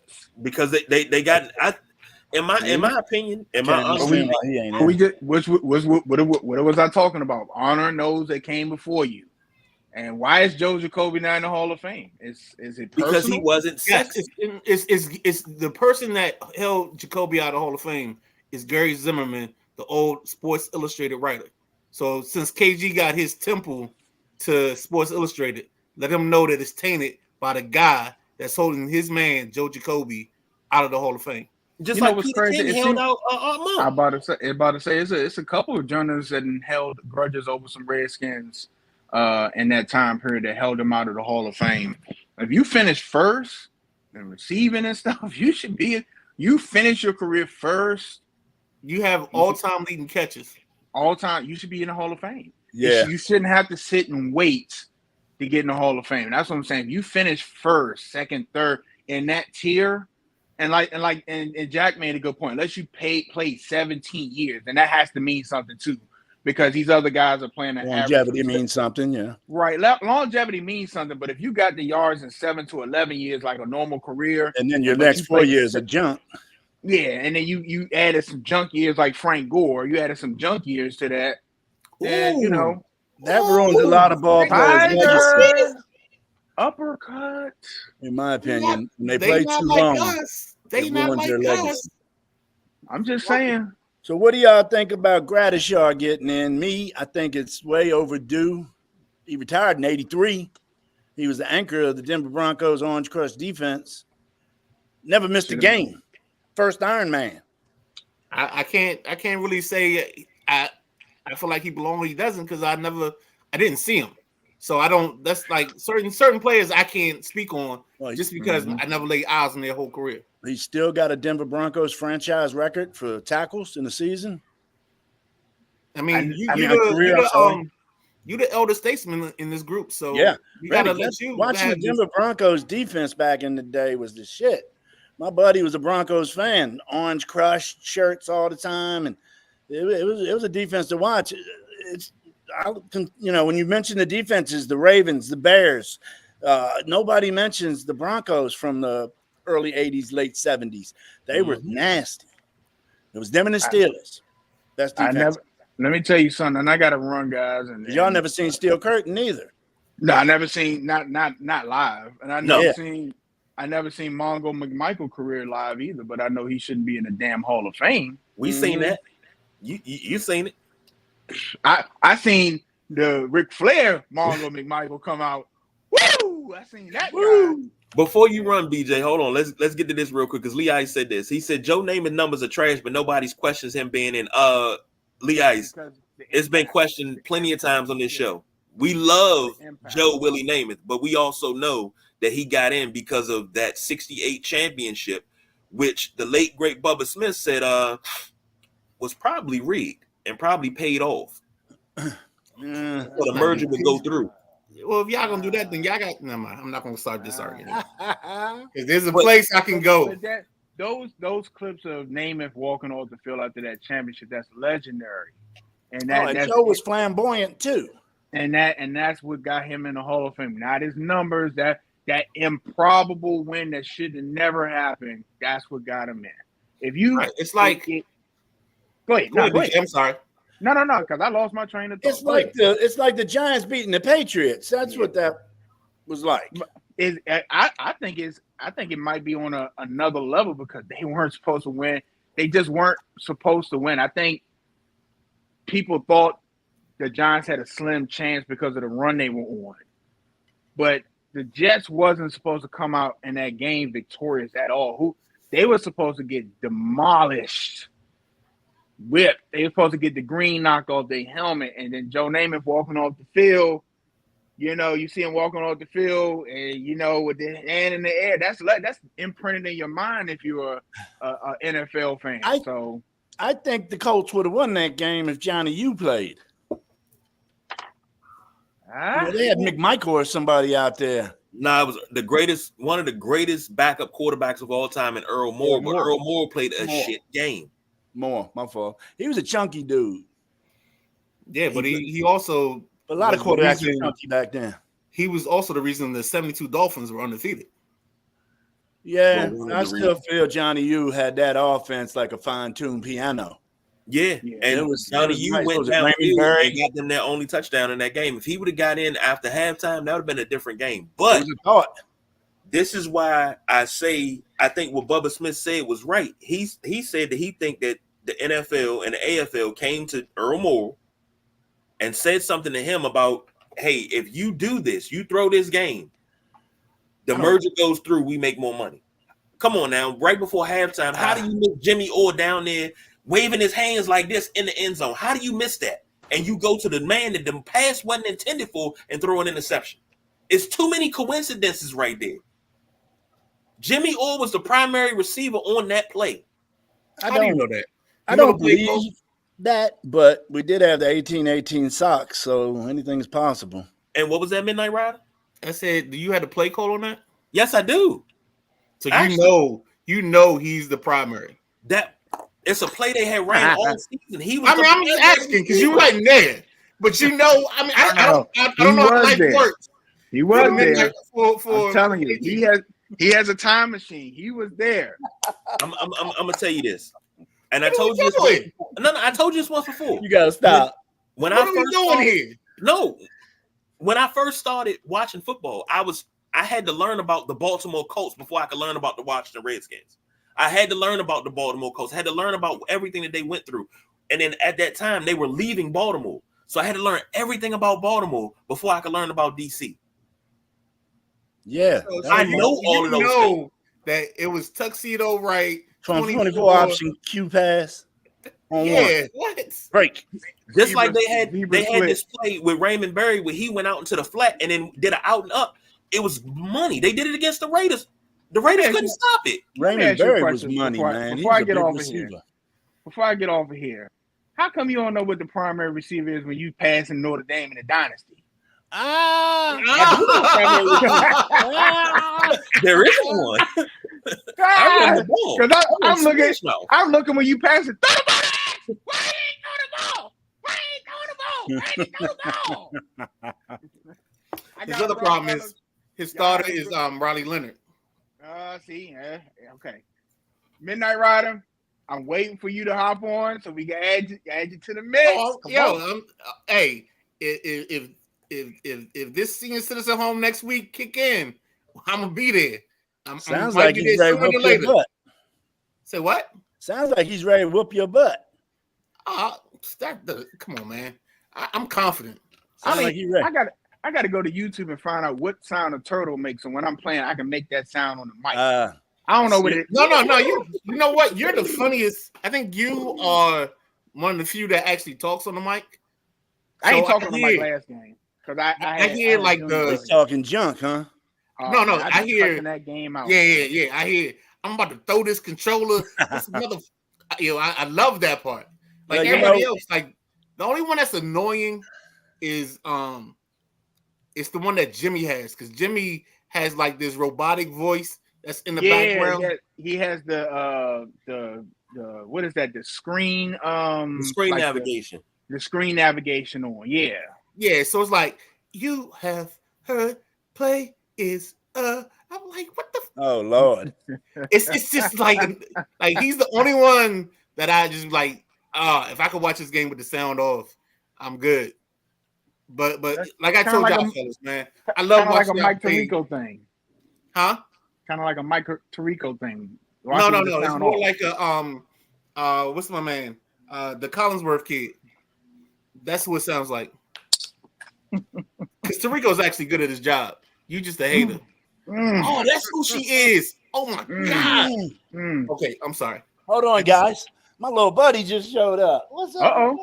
because they got. In my opinion, what was I talking about? Honor those that came before you. And why is Joe Jacoby not in the Hall of Fame? Is it personal? Because he wasn't Yes, sexy. it's the person that held Jacoby out of the Hall of Fame is Gary Zimmerman, the old Sports Illustrated writer. So since KG got his temple to Sports Illustrated, let him know that it's tainted by the guy that's holding his man Joe Jacoby out of the Hall of Fame. Just You know like what's Peter crazy? King It held seems- out I'm Monk. about to say it's a couple of journalists that held grudges over some Redskins in that time period that held them out of the Hall of Fame. If you finish first and receiving and stuff, you should be. You finish your career first, You have all-time leading catches. all time. You should be in the Hall of Fame. Yeah. You shouldn't have to sit and wait to get in the Hall of Fame. That's what I'm saying. If you finish first, second, third in that tier, and Jack made a good point. Unless you played 17 years, and that has to mean something too, because these other guys are playing an Longevity average. means something, yeah. Right. Longevity means something, but if you got the yards in 7 to 11 years, like a normal career, And then your but next you 4 played years of junk. yeah, and then you added some junk years like Frank Gore, you added some junk years to that, and you know, That ruins a lot of ball players' legacy, Tiger uppercut. in my opinion. When they They play not too like long, us. They it not ruins like their us. legacy. I'm just saying. So what do y'all think about Gradishar getting in? Me, I think it's way overdue. He retired in 83. He was the anchor of the Denver Broncos Orange Crush defense. Never missed a game. First Iron Man. I can't really say I feel like he belongs. He doesn't because I didn't see him. So I don't. That's like certain players I can't speak on just because I never laid eyes on their whole career. He's still got a Denver Broncos franchise record for tackles in the season. I mean, you're the elder statesman in this group, so Yeah, you gotta let you watching the Denver Broncos defense back in the day was the shit. My buddy was a Broncos fan, Orange Crush shirts all the time, and it was a defense to watch. When you mention the defenses, the Ravens, the Bears, nobody mentions the Broncos from the early 80s, late 70s. They were nasty. It was them and the Steelers. Best defense. Let me tell you something, and I got to run, guys. And y'all never seen Steel Curtain either. No, I never seen not live, and I never seen Mongo McMichael career live either. But I know he shouldn't be in the damn Hall of Fame. We seen that. You seen it. I seen the Ric Flair Mongo McMichael come out. Woo! I seen that guy. Before you run, BJ, hold on. Let's get to this real quick because Lee Ice said this. He said Joe Namath numbers are trash, but nobody's questions him being in. Lee Ice, it's been questioned plenty of times on this show. We love Joe Willie Namath, but we also know that he got in because of that 68 championship, which the late great Bubba Smith said was probably rigged and probably paid off. So the merger would go through. Well, if y'all gonna do that, then y'all got. Never mind. I'm not gonna start this argument. If there's a place I can go. Those clips of Namath walking off the field after that championship, that's legendary. And Joe was flamboyant too. And that's what got him in the Hall of Fame. Not his numbers, that improbable win that should have never happened. That's what got him in. If you, it's like, go ahead. No, go ahead. I'm sorry. No, because I lost my train of thought. It's like the Giants beating the Patriots. That's what that was like. I think it might be on another level because they weren't supposed to win. They just weren't supposed to win. I think people thought the Giants had a slim chance because of the run they were on. But the Jets wasn't supposed to come out in that game victorious at all. They were supposed to get demolished, whipped. They were supposed to get the green knocked off their helmet, and then Joe Namath walking off the field. You know, you see him walking off the field, and with the hand in the air. That's imprinted in your mind if you're a NFL fan. I think the Colts would have won that game if Johnny U played. They had McMichael or somebody out there. Nah, it was one of the greatest backup quarterbacks of all time in Earl Moore, but Earl Moore played a shit game. Moore, my fault. He was a chunky dude. Yeah, but he also a lot of quarterbacks were chunky back then. He was also the reason the 72 Dolphins were undefeated. Yeah, I still feel Johnny U had that offense like a fine-tuned piano. Yeah, Yeah, and it was Johnny, nice. you What went was it, down Raymond Berry? and got them their only touchdown in that game. If he would have got in after halftime, that would have been a different game. It But was a thought. this is why I say I think what Bubba Smith said was right. He said that he think that the NFL and the AFL came to Earl Moore and said something to him about, hey, if you do this, you throw this game, the merger goes through, we make more money. Come on now, right before halftime, how do you miss Jimmy Orr down there waving his hands like this in the end zone? How do you miss that? And you go to the man that the pass wasn't intended for and throw an interception. It's too many coincidences right there. Jimmy Orr was the primary receiver on that play. How do you know that? I You know don't the play believe call? that, but we did have the 18-18 socks, so anything's possible. And what was that, Midnight Rider? I said, do you have the play call on that? Yes, I do. So Actually- you know he's the primary. That it's a play they had ran all season. He was. I mean, I'm just asking because you wasn't there, but you know, I mean, I don't know how was life there. works. he was there. For I'm telling you, he has a time machine. He was there. I'm gonna tell you this, and I What are told we you this. doing? No, I told you this once before. You gotta stop. When What I are we first doing started, here? no, when I first started watching football, I had to learn about the Baltimore Colts before I could learn about the Washington Redskins. I had to learn about the Baltimore Colts. I had to learn about everything that they went through. And then at that time, they were leaving Baltimore. So I had to learn everything about Baltimore before I could learn about DC. Yeah, So I you- know all of those You know that it was tuxedo right. 24 option Q pass on one Yeah, what? break. Just Zebra- like they had zebra split. this play with Raymond Berry where he went out into the flat and then did an out and up. It was money. They did it against the Raiders. The Raiders couldn't stop it. Let me Raymond ask you a Berry was question money, before I- man. before I He's a get big off of receiver. here. Before I get off of here, how come you don't know what the primary receiver is when you pass in Notre Dame in the dynasty? There is one. I run the ball. Because I I'm looking, Smash Mouth. I'm looking when you pass it. Throw the ball! Why ain't throw the ball? Why ain't throw the ball? Why ain't throw the ball? I His got other a problem brother- is his starter is Riley Leonard. See, okay. Midnight Rider, I'm waiting for you to hop on so we can add you to the mix. Oh, Come yo, on. hey, if this senior citizen home next week kick in, I'm gonna be there. Sounds might like be he's there ready to sooner whoop than your later. butt. Say what? Sounds like he's ready to whoop your butt. Come on, man. I'm confident. Sounds like he's ready. I got to go to YouTube and find out what sound a turtle makes, and when I'm playing, I can make that sound on the mic. I don't know what it is. No. You know what? You're the funniest. I think you are one of the few that actually talks on the mic. I ain't So talking on the mic hear- last game because I hear like He's talking junk, huh? No, I hear- cussing that game out. Yeah. I hear. I'm about to throw this controller. This I love that part. Like Well, you everybody know- else, like the only one that's annoying is it's the one that Jimmy has because Jimmy has like this robotic voice that's in the background. He has the what is that? The screen The screen like navigation. the screen navigation on. Yeah. Yeah, so it's like you have heard play is I'm like, what the Oh Lord. it's just like he's the only one that I just like if I could watch this game with the sound off, I'm good. But like I kinda told like y'all a- fellas, man, I love Kind of like a watching Mike y'all play. Tirico thing. Huh? Kind of like a Mike Tirico thing. No, Watching the it's sound more off. like a what's my man? The Collinsworth kid. That's what it sounds like. Because Tirico's actually good at his job. You just a hater. Mm, Oh, that's who she is. Oh my god. mm. Okay, I'm sorry. Hold on, guys. My little buddy just showed up. What's up? Uh-oh.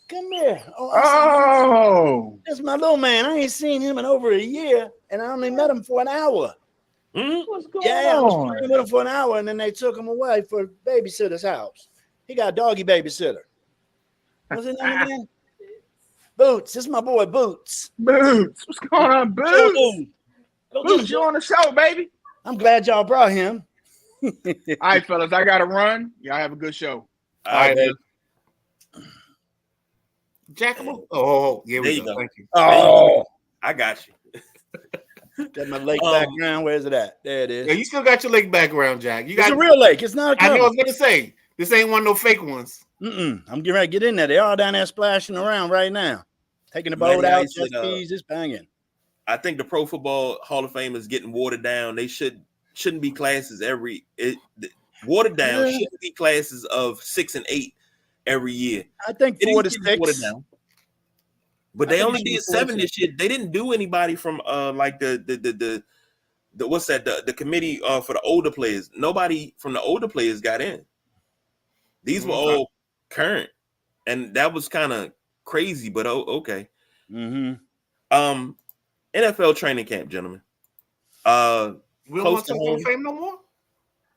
Come here. Oh, That's my little man. I ain't seen him in over a year, and I only met him for an hour. Mhm. what's going Yeah, I was on? playing with him for an hour, and then they took him away for babysitter's house. He got a doggy babysitter. What's his name again? Boots. This is my boy Boots. Boots, what's going on, Boots? Go get Boots, him. you on the show, baby? I'm glad y'all brought him. All right, fellas, I gotta run. Y'all have a good show. All right, man. Jackable. Oh, yeah, There we you go. go. Thank you. Oh, I got you. that's my lake Um, background. Where's it at? There it is. Yeah, you still got your lake background, Jack. You it's got a real lake. It's not a I know I cover. was gonna say this ain't one of no fake ones. I'm getting ready to get in there. They're all down there splashing around right now, taking the boat Matty out. Ice Jet said, skis, it's banging. I think the Pro Football Hall of Fame is getting watered down. They shouldn't be classes watered down. Yeah. Shouldn't be classes of 6 and 8 every year. I think It 4 to is getting watered 6. down. But I they think only it should be did 4 to 7 this year. They didn't do anybody from like the what's that, the committee for the older players. Nobody from the older players got in. These were all current, and that was kind of crazy. But okay. NFL training camp, gentlemen. We don't want Close to to Hall of home. Fame no more.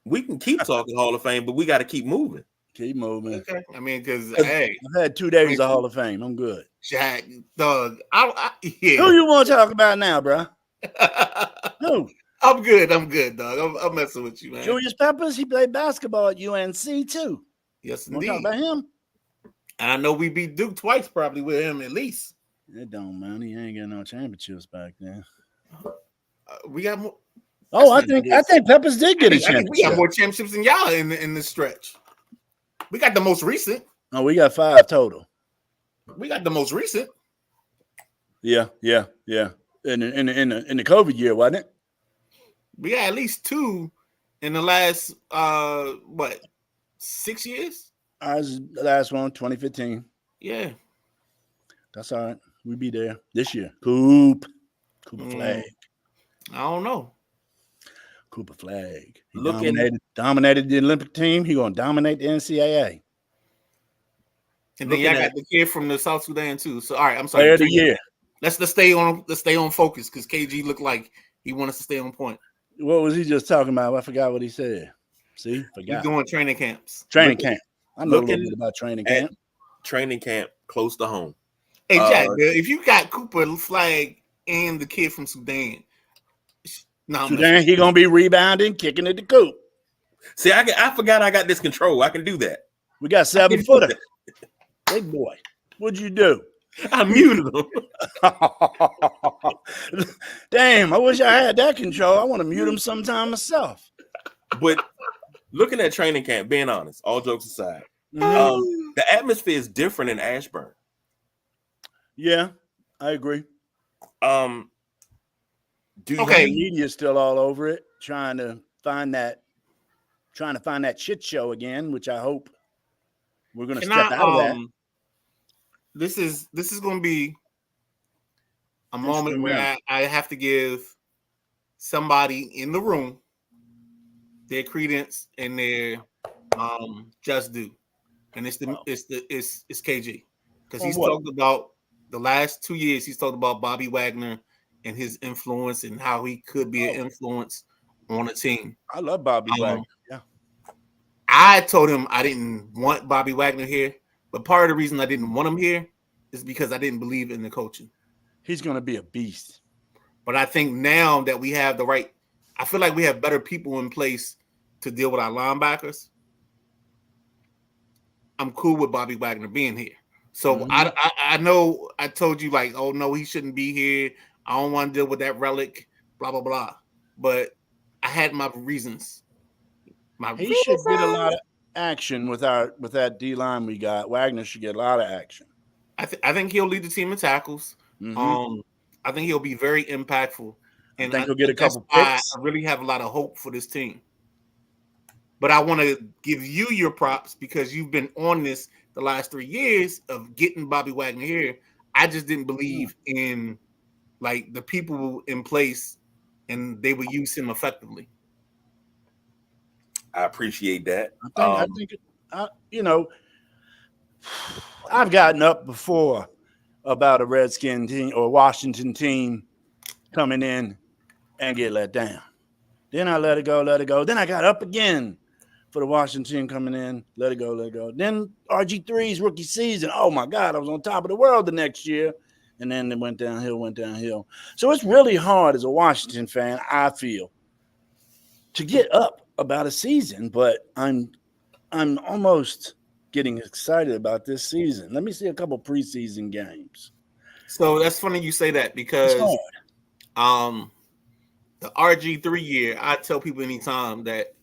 We can keep talking Hall of Fame, but we got to keep moving. Keep moving. Okay, I mean, because I've hey, had 2 days of Hall of Fame. I'm good. Jack, Doug, Who yeah, you want to talk about now, bro? Who? I'm good, Doug. I'm messing with you, man. Julius Peppers. He played basketball at UNC too. Yes, Want to talk indeed. about him? And I know we beat Duke twice, probably with him at least. It don't, man. He ain't got no championships back then. We got more. Oh, I That's think Peppers did get a I think we championship. got more championships than y'all in this stretch. We got the most recent. Oh, we got 5 total. We got the most recent. Yeah. In the COVID year, wasn't it? We got at least 2 in the last 6 years? I was the last one, 2015. Yeah. That's all right. We be there this year. Cooper Flag. I don't know. Cooper Flag. He Looking- dominated the Olympic team. He gonna dominate the NCAA. And then Looking y'all got at- the kid from the South Sudan too. So all right, I'm sorry. Player of the year. Let's stay on focus because KG looked like he wanted us to stay on point. What was he just talking about? I forgot what he said. See, He's forgot. doing training camps. Training camp. I know a looking little bit about training at- camp. Training camp close to home. Hey Jack, if you got Cooper Flag and the kid from Sudan, no, Sudan, he gonna be rebounding, kicking at the coop. See, I forgot I got this control. I can do that. We got 7-footer. Big boy. What'd you do? I muted him. Damn, I wish I had that control. I want to mute him sometime myself. But looking at training camp, being honest, all jokes aside, the atmosphere is different in Ashburn. Yeah, I agree. Do Okay. The media's still all over it, trying to find that shit show again, which I hope we're gonna Can step out of that. This is going to be a moment where Instrumental. I have to give somebody in the room their credence and their just due, and it's KG because On he's what? talked about the last 2 years. He's talked about Bobby Wagner and his influence and how he could be an influence on a team. I love Bobby Wagner. Yeah, I told him I didn't want Bobby Wagner here, but part of the reason I didn't want him here is because I didn't believe in the coaching. he's gonna be a beast. But I think now that we have I feel like we have better people in place to deal with our linebackers. I'm cool with Bobby Wagner being here. So I know I told you like, oh no, he shouldn't be here. I don't want to deal with that relic, blah blah blah. But I had my reasons. He should get a lot of action with that D line we got. Wagner should get a lot of action. I think he'll lead the team in tackles. Mhm. I think he'll be very impactful. And think he'll get a couple that's why picks. I really have a lot of hope for this team. But I want to give you your props because you've been on this the last 3 years of getting Bobby Wagner here. I just didn't believe in like the people in place and they would use him effectively. I appreciate that. I think I've gotten up before about a Redskin team or Washington team coming in and get let down. Then I let it go. Then I got up again for the Washington team coming in, let it go. Then RG3's rookie season. Oh my God, I was on top of the world the next year. And then it went downhill. So it's really hard as a Washington fan, I feel, to get up about a season, but I'm almost getting excited about this season. Let me see a couple preseason games. So that's funny you say that because It's hard. the RG3 year, I tell people anytime that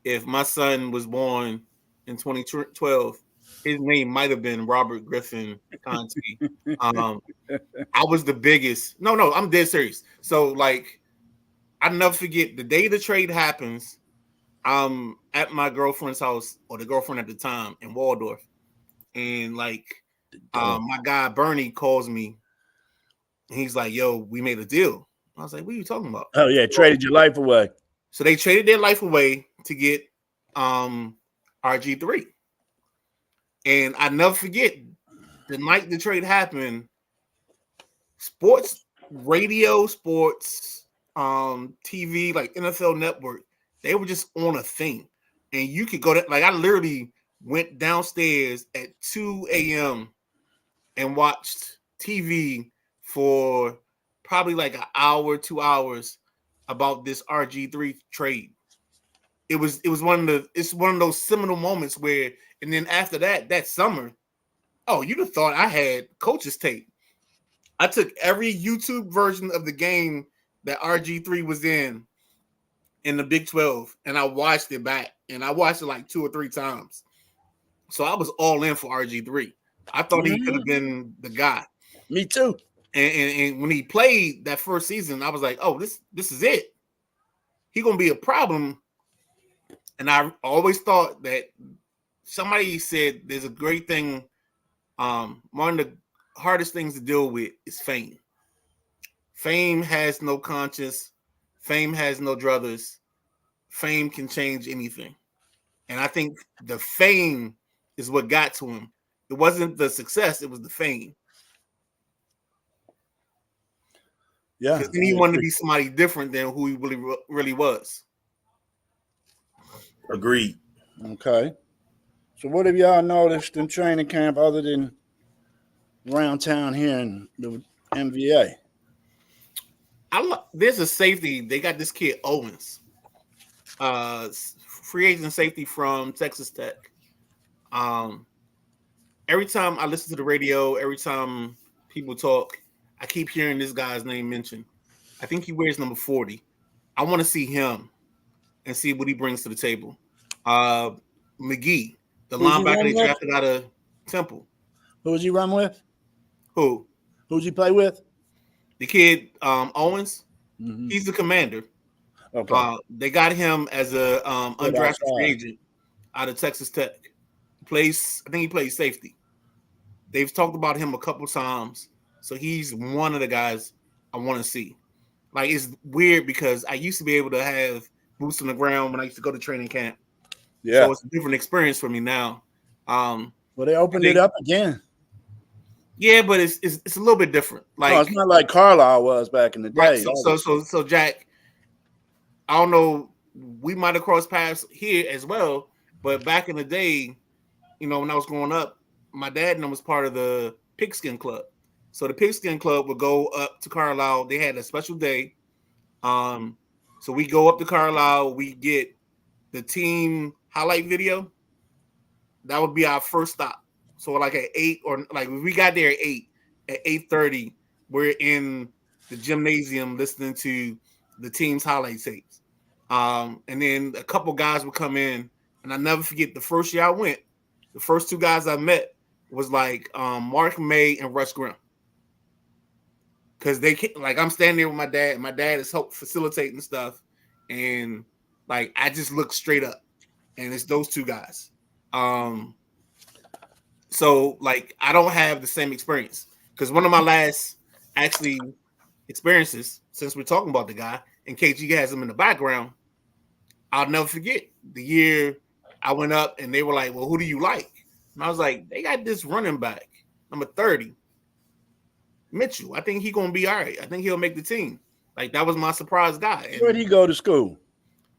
if my son was born in 2012, his name might have been Robert Griffin Conti. I was the biggest. No, I'm dead serious. So like, I never forget the day the trade happens. I'm at my girlfriend's house, or the girlfriend at the time, in Waldorf, and like, my guy Bernie calls me. And he's like, "Yo, we made a deal." I was like, "What are you talking about?" Oh yeah, traded your life away. So they traded their life away to get RG3. And I never forget the night the trade happened, sports radio, sports TV, like NFL Network, they were just on a thing. And you could go to, like, I literally went downstairs at 2 a.m. and watched TV for probably like an hour, 2 hours about this RG3 trade. It was one of those seminal moments where, and then after that summer, oh, you'd have thought I had coach's tape. I took every YouTube version of the game that RG3 was in the Big 12, and I watched it back, and I watched it like 2 or 3 times. So I was all in for RG3. I thought he could have been the guy. Me too. And when he played that first season, I was like, oh, this is it. He gonna be a problem. And I always thought that somebody said there's a great thing. One of the hardest things to deal with is fame. Fame has no conscience. Fame has no druthers. Fame can change anything. And I think the fame is what got to him. It wasn't the success, it was the fame. Yeah. Because he wanted to be somebody different than who he really was. Agreed. Okay. So what have y'all noticed in training camp other than around town here in the MVA? There's a safety. They got this kid Owens, free agent safety from Texas Tech. Every time I listen to the radio, every time people talk, I keep hearing this guy's name mentioned. I think he wears number 40. I want to see him and see what he brings to the table. McGee, the linebacker they drafted out of Temple. Who was he run with? Who? Who'd you play with? The kid Owens. Mm-hmm. He's the commander. Okay. They got him as a undrafted free agent out of Texas Tech. I think he plays safety. They've talked about him a couple times, so he's one of the guys I want to see. Like, it's weird because I used to be able to have boots on the ground when I used to go to training camp. Yeah, so it's a different experience for me now. Well, they opened it up again. Yeah, but it's a little bit different. Like, no, it's not like Carlisle was back in the day. Right, so Jack, I don't know, we might have crossed paths here as well, but back in the day, you know, when I was growing up, my dad and I was part of the Pigskin Club. So the Pigskin Club would go up to Carlisle. They had a special day. So we go up to Carlisle. We get the team highlight video. That would be our first stop. So like at 8, or like we got there at 8, at 8:30, we're in the gymnasium listening to the team's highlight tapes. And then a couple guys would come in, and I never forget the first year I went, the first 2 guys I met was like Mark May and Russ Grimm. Because they can't, like, I'm standing there with my dad, and my dad is facilitating stuff, and like I just look straight up, and it's those 2 guys. So like I don't have the same experience, because one of my last actually experiences, since we're talking about the guy, and KG has him in the background, I'll never forget the year I went up and they were like, well, who do you like? And I was like, they got this running back, number 30, Mitchell. I think he's going to be all right. I think he'll make the team. Like, that was my surprise guy. Where'd he go to school?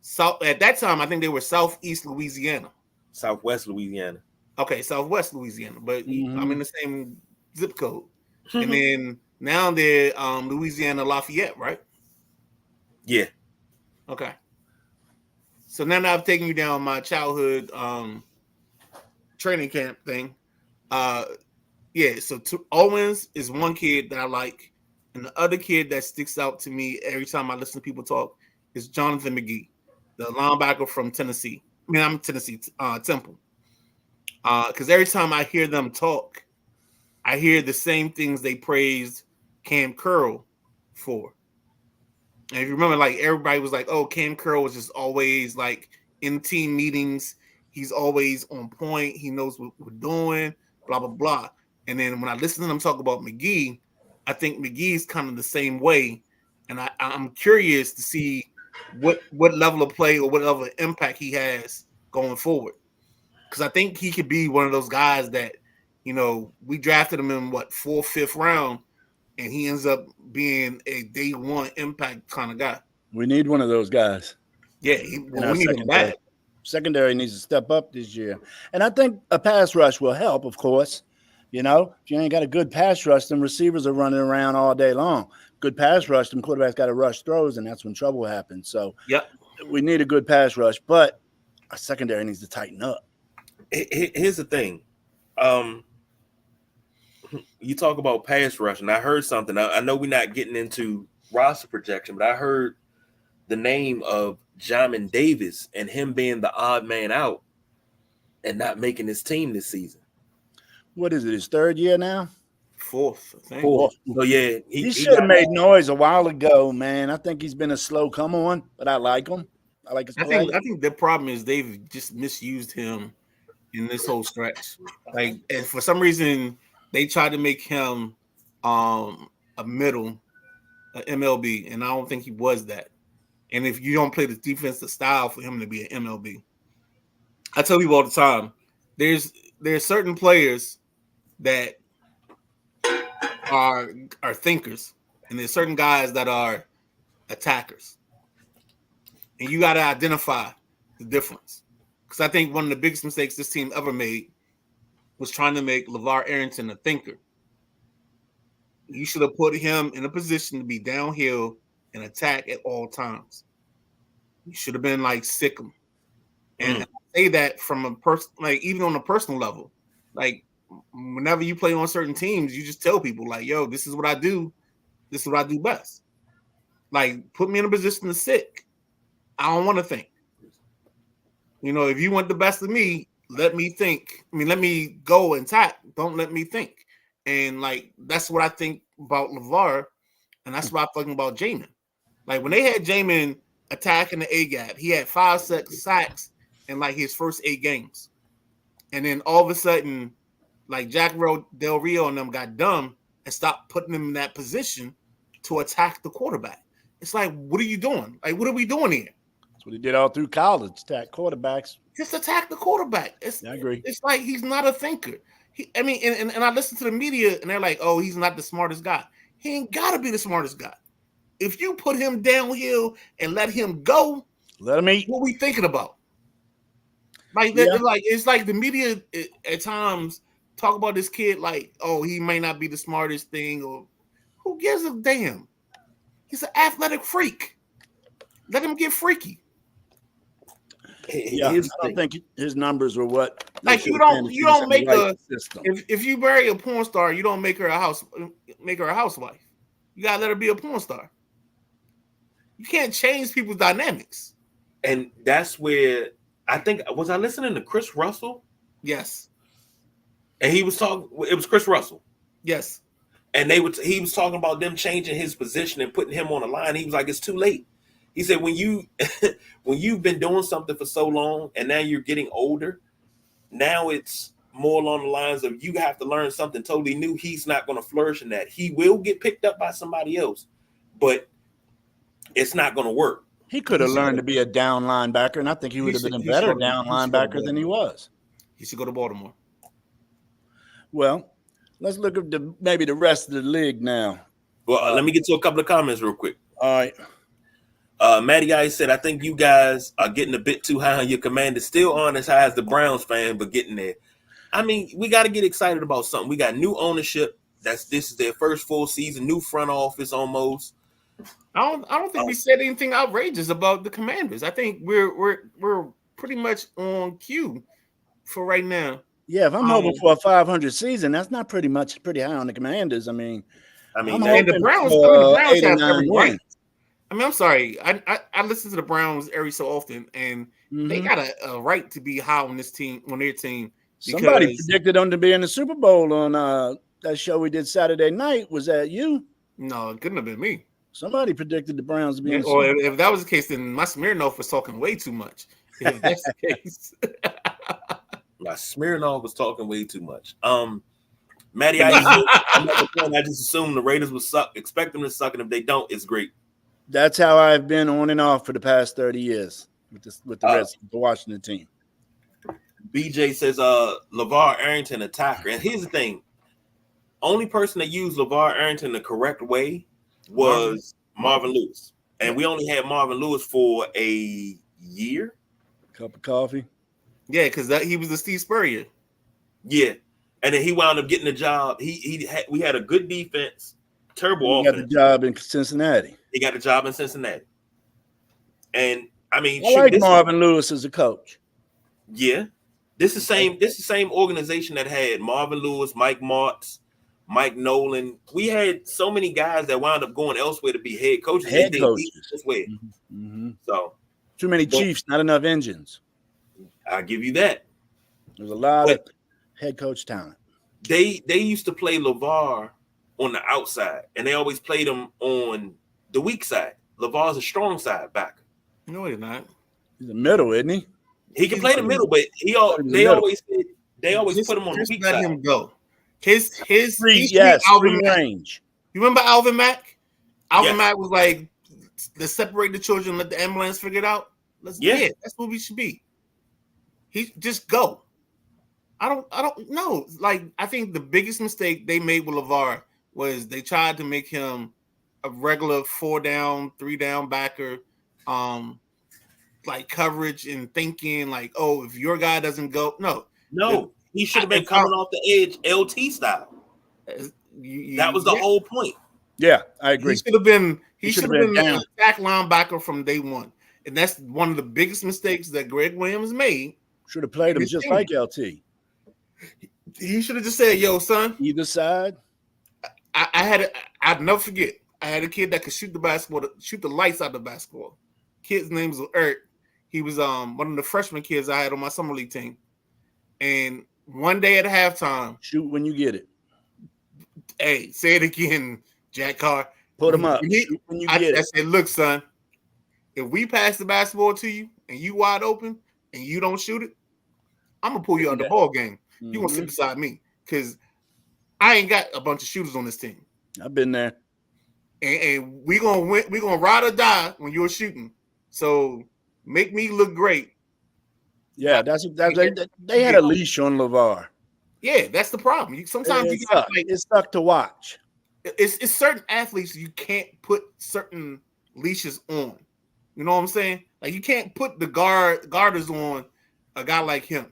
So at that time, I think they were Southeast Louisiana. Southwest Louisiana. Okay, Southwest Louisiana. But I'm in the same zip code. And then now they're Louisiana Lafayette, right? Yeah. Okay. So now that I've taken you down my childhood training camp thing. Yeah, so Owens is one kid that I like. And the other kid that sticks out to me every time I listen to people talk is Jonathan McGee, the linebacker from Tennessee. I mean, I'm Tennessee, Temple. Because every time I hear them talk, I hear the same things they praised Cam Curl for. And if you remember, like everybody was like, "Oh, Cam Curl was just always like in team meetings. He's always on point. He knows what we're doing. Blah blah blah." And then when I listen to them talk about McGee, I think McGee's kind of the same way. And I'm curious to see what level of play or what level of impact he has going forward. Because I think he could be one of those guys that, we drafted him in 4th, 5th round, and he ends up being a day one impact kind of guy. We need one of those guys. Yeah, we need him bad. Secondary needs to step up this year. And I think a pass rush will help, of course. If you ain't got a good pass rush, then receivers are running around all day long. Good pass rush, then quarterbacks got to rush throws, and that's when trouble happens. So we need a good pass rush, but our secondary needs to tighten up. Here's the thing. You talk about pass rush, and I heard something. I know we're not getting into roster projection, but I heard the name of Jamin Davis and him being the odd man out and not making his team this season. What is it, his 3rd year now? 4th, I think. 4th. So, yeah. He should have made noise a while ago, man. I think he's been a slow come on, but I like him. I like his play. I think the problem is they've just misused him in this whole stretch. Like, and for some reason, they tried to make him a middle, a MLB, and I don't think he was that. And if you don't play the defensive style for him to be an MLB, I tell people all the time, there's certain players that are thinkers, and there's certain guys that are attackers, and you got to identify the difference. Because I think one of the biggest mistakes this team ever made was trying to make LeVar Arrington a thinker. You should have put him in a position to be downhill and attack at all times. You should have been like Sikkim. And I say that from a person, like even on a personal level. Like whenever you play on certain teams, you just tell people like, "Yo, this is what I do. This is what I do best." Like put me in a position to sit. I don't want to think. If you want the best of me, let me think. Let me go and attack. Don't let me think. And like that's what I think about LeVar, and that's what I'm talking about Jamin. Like when they had Jamin attacking the A gap, he had 5 sacks in like his first 8 games, and then all of a sudden, like Jack Del Rio and them got dumb and stopped putting him in that position to attack the quarterback. It's like, what are you doing? Like, what are we doing here? That's what he did all through college, attack quarterbacks. Just attack the quarterback. I agree. It's like he's not a thinker. And I listen to the media, and they're like, "Oh, he's not the smartest guy." He ain't got to be the smartest guy. If you put him downhill and let him go, let him eat. What we thinking about? It's like the media at times talk about this kid like, "Oh, he may not be the smartest thing," or who gives a damn? He's an athletic freak. Let him get freaky. Yeah, I don't think his numbers were what. Like you don't make if you marry a porn star, you don't make her a housewife. You gotta let her be a porn star. You can't change people's dynamics. And that's where I was listening to Chris Russell? Yes. And he was talking. It was Chris Russell. Yes. And he was talking about them changing his position and putting him on the line. He was like, it's too late. He said, when you've been doing something for so long and now you're getting older, now it's more along the lines of you have to learn something totally new. He's not going to flourish in that. He will get picked up by somebody else, but it's not going to work. He could have learned to be a down linebacker, and I think he would have been a better down linebacker than he was. He should go to Baltimore. Well, let's look at maybe the rest of the league now. Well, let me get to a couple of comments real quick. All right. Matty Ice said, I think you guys are getting a bit too high on your Commanders. Still aren't as high as the Browns fan, but getting there. I mean, we got to get excited about something. We got new ownership. This is their first full season, new front office almost. I don't think we said anything outrageous about the Commanders. I think we're pretty much on cue for right now. Yeah, if I'm hoping for a 500 season, that's not pretty high on the Commanders. I mean, the Browns have every right. I mean, I'm sorry. I listen to the Browns every so often, and they got a right to be high on this team, on their team, Somebody Because- predicted them to be in the Super Bowl on that show we did Saturday night. Was that you? No, it couldn't have been me. Somebody predicted the Browns to be in the Or Super Bowl. if that was the case, then my Smirnoff was talking way too much. If that's the case. My Smirnoff was talking way too much. Matty, I just assumed the Raiders would suck. Expect them to suck, and if they don't, it's great. That's how I've been on and off for the past 30 years with the rest of the Washington team. BJ says, LeVar Arrington attacker. And here's the thing. Only person that used LeVar Arrington the correct way was Marvin Lewis. And we only had Marvin Lewis for a year. Cup of coffee. Yeah, because he was the Steve Spurrier. Yeah. And then he wound up getting the job. We had a good defense, terrible He got offense. the job in Cincinnati. He got a job in Cincinnati. And I mean, I like Marvin Lewis as a coach. Yeah. This is the same organization that had Marvin Lewis, Mike Martz, Mike Nolan. We had so many guys that wound up going elsewhere to be head coaches. Head coaches. This way. Mm-hmm. So too many Chiefs, not enough engines. I'll give you that. There's a lot of head coach talent. They used to play LeVar on the outside, and they always played him on the weak side. LeVar's a strong side backer. No, he's not. He's the middle, isn't he? He can play the middle, but they always put him on the weak let side. him go. His free range. You remember Alvin Mack? Alvin Yes. Mack was like, let's separate the children, let the ambulance figure it out. Yeah, that's what we should be. He just go. I don't know. Like, I think the biggest mistake they made with LeVar was they tried to make him a regular 4-down, 3-down backer, like coverage and thinking like, oh, if your guy doesn't go, no, he should have been coming off the edge, LT style. That was the whole point. Yeah, I agree. He should have been an attack linebacker from day one, and that's one of the biggest mistakes that Greg Williams made. Should have played him just like LT. He should have just said, "Yo, son, either side." I'd never forget. I had a kid that could shoot the basketball, shoot the lights out of the basketball. Kid's name was Eric. He was one of the freshman kids I had on my summer league team. And one day at halftime, shoot when you get it. Hey, say it again, Jack Carr. Put him up. Shoot when you get it. I said, look, son, if we pass the basketball to you and you wide open and you don't shoot it, I'm gonna pull you out the ball game. Mm-hmm. You're gonna sit beside me because I ain't got a bunch of shooters on this team. I've been there. And we're gonna win, we're gonna ride or die when you're shooting. So make me look great. Yeah, they had a leash on LeVar. Yeah, that's the problem. Sometimes it's stuck to watch. It's certain athletes you can't put certain leashes on. You know what I'm saying? Like you can't put the garters on a guy like him.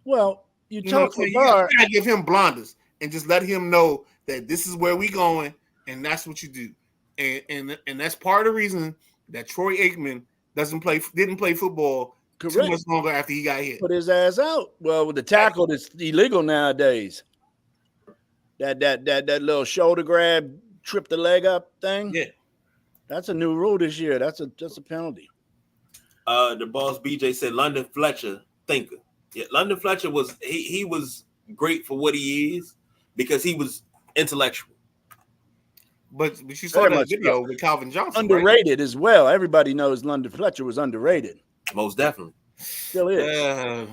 Well, you talk LeVar. You gotta give him blinders and just let him know that this is where we going, and that's what you do. And that's part of the reason that Troy Aikman didn't play football too much longer after he got hit. Put his ass out. Well, with the tackle that's illegal nowadays. That little shoulder grab, trip the leg up thing. Yeah, that's a new rule this year. That's a penalty. The boss BJ said London Fletcher thinker. Yeah, London Fletcher was he was great for what he is because he was intellectual. But you saw that video with Calvin Johnson. Underrated as well. Everybody knows London Fletcher was underrated. Most definitely. Still is.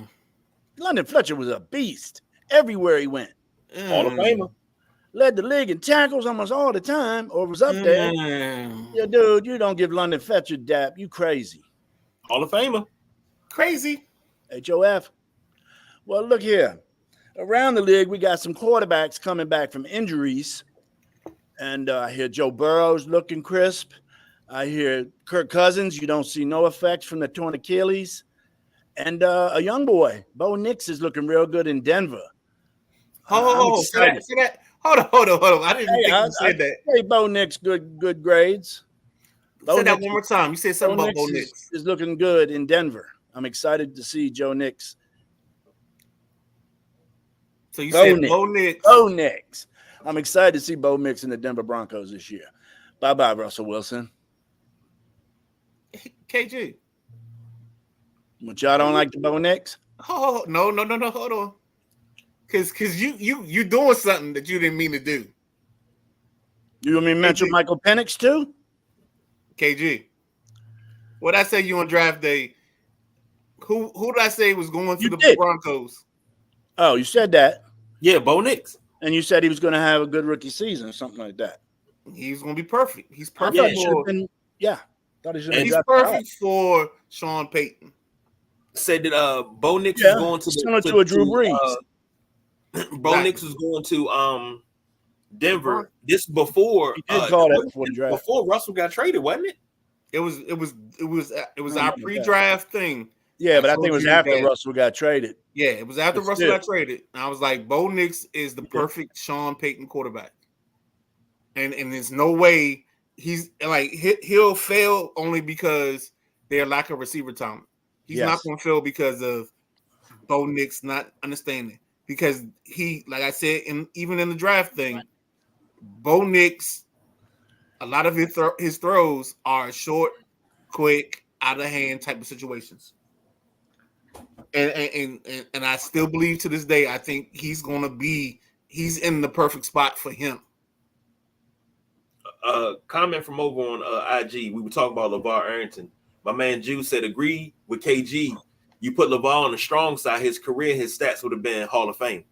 London Fletcher was a beast everywhere he went. Hall of Famer. Led the league in tackles almost all the time, or was up there. Yeah, dude, you don't give London Fletcher dap. You crazy. Hall of Famer. Crazy. HOF. Well, look here. Around the league, we got some quarterbacks coming back from injuries. And I hear Joe Burrow's looking crisp. I hear Kirk Cousins. You don't see no effects from the torn Achilles. And a young boy, Bo Nix, is looking real good in Denver. Say that. Hold on. I didn't think you said that. Hey, Bo Nix, good grades. Say that one more time. You said something about Bo Nix. Is looking good in Denver. I'm excited to see Joe Nix. So you said Bo Nix. Bo Nix. I'm excited to see Bo Nix in the Denver Broncos this year. Bye-bye, Russell Wilson. KG. But y'all don't like the Bo Nix? Oh, no. Hold on. Because you doing something that you didn't mean to do. You want me to mention Michael Penix too? KG. What I say you on draft day? Who did I say was going to the Broncos? Oh, you said that. Yeah, Bo Nix. And you said he was going to have a good rookie season or something like that. He's going to be perfect. He's perfect. Thought he's perfect for Sean Payton. Said that Bo Nix was going to a Drew Brees. Bo Nix was going to Denver. This before before Russell got traded, wasn't it? It was our pre-draft thing. Yeah, but I think it was after Russell got traded. Yeah, it was after Russell got traded. And I was like, Bo Nix is the perfect Sean Payton quarterback. And there's no way he's like he'll fail only because their lack of receiver talent. He's not going to fail because of Bo Nix not understanding. Because he, like I said, even in the draft thing, Bo Nix, a lot of his throws are short, quick, out of hand type of situations. And I still believe to this day, I think he's in the perfect spot for him. Comment from over on IG. We were talking about LeVar Arrington. My man Jew said, agree with KG. You put LeVar on the strong side, his career, his stats would have been Hall of Fame.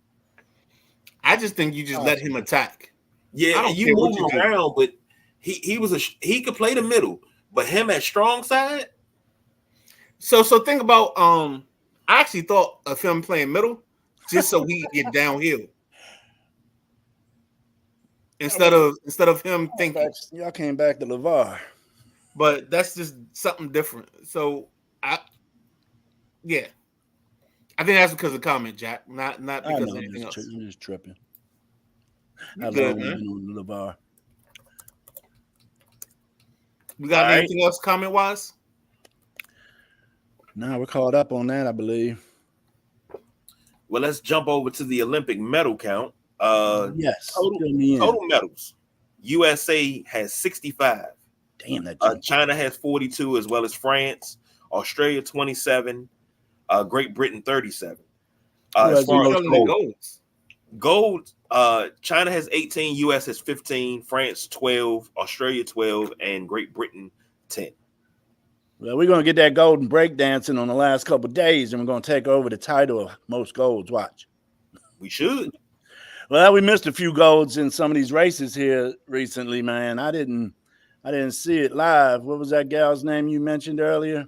I just think you just let him attack. Yeah, you move him around, but he could play the middle, but him at strong side. So think about I actually thought of him playing middle just so he could get downhill. Instead of him thinking. Y'all came back to LeVar. But that's just something different. So I think that's because of comment, Jack. Not because of anything else. I'm just tripping. I love LeVar. We got anything else comment wise? No, we're caught up on that, I believe. Well, let's jump over to the Olympic medal count. Yes. Total medals. USA has 65. Damn, that China has 42, as well as France. Australia 27. Great Britain 37. As far as gold, China has 18, US has 15, France 12, Australia 12, and Great Britain 10. Well, we're going to get that golden breakdancing on the last couple of days, and we're going to take over the title of most golds. Watch. We should. Well, we missed a few golds in some of these races here recently, man. I didn't see it live. What was that gal's name you mentioned earlier?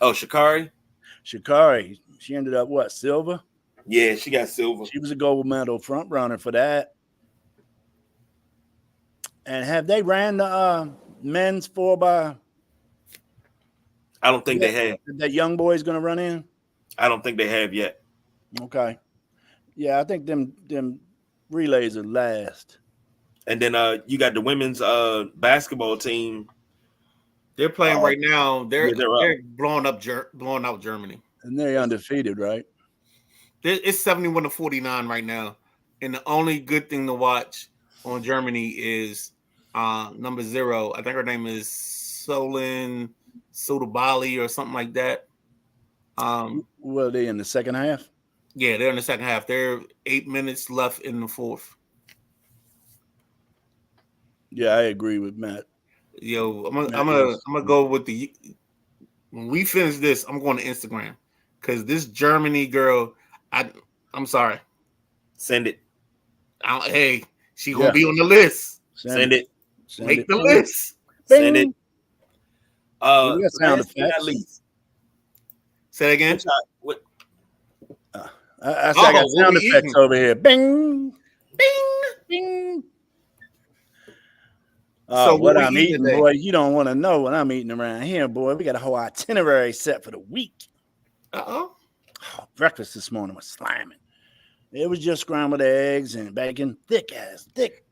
Oh, Sha'Carri. She ended up what, silver? Yeah, she got silver. She was a gold medal front runner for that. And have they ran the men's 4x? I don't think they have. That young boy's going to run in? I don't think they have yet. Okay. Yeah, I think them relays are last. And then you got the women's basketball team. They're playing right now. They're blowing out Germany. And they're undefeated, right? It's 71-49 right now. And the only good thing to watch on Germany is number 0. I think her name is Solin Sodabali or something like that. Well, are they in the second half? Yeah, they're in the second half. There are 8 minutes left in the fourth. Yeah, I agree with Matt. Yo, I'm gonna go with when we finish this, I'm going to Instagram because this Germany girl, I'm sorry. Send it. Hey, she gonna be on the list. Send it. Make the list. Send it. Sound effects. Say it again. I got sound effects over here. Bing, bing, bing. So what I'm eating, today? Boy, you don't want to know what I'm eating around here, boy. We got a whole itinerary set for the week. Breakfast this morning was slamming. It was just scrambled eggs and bacon, thick.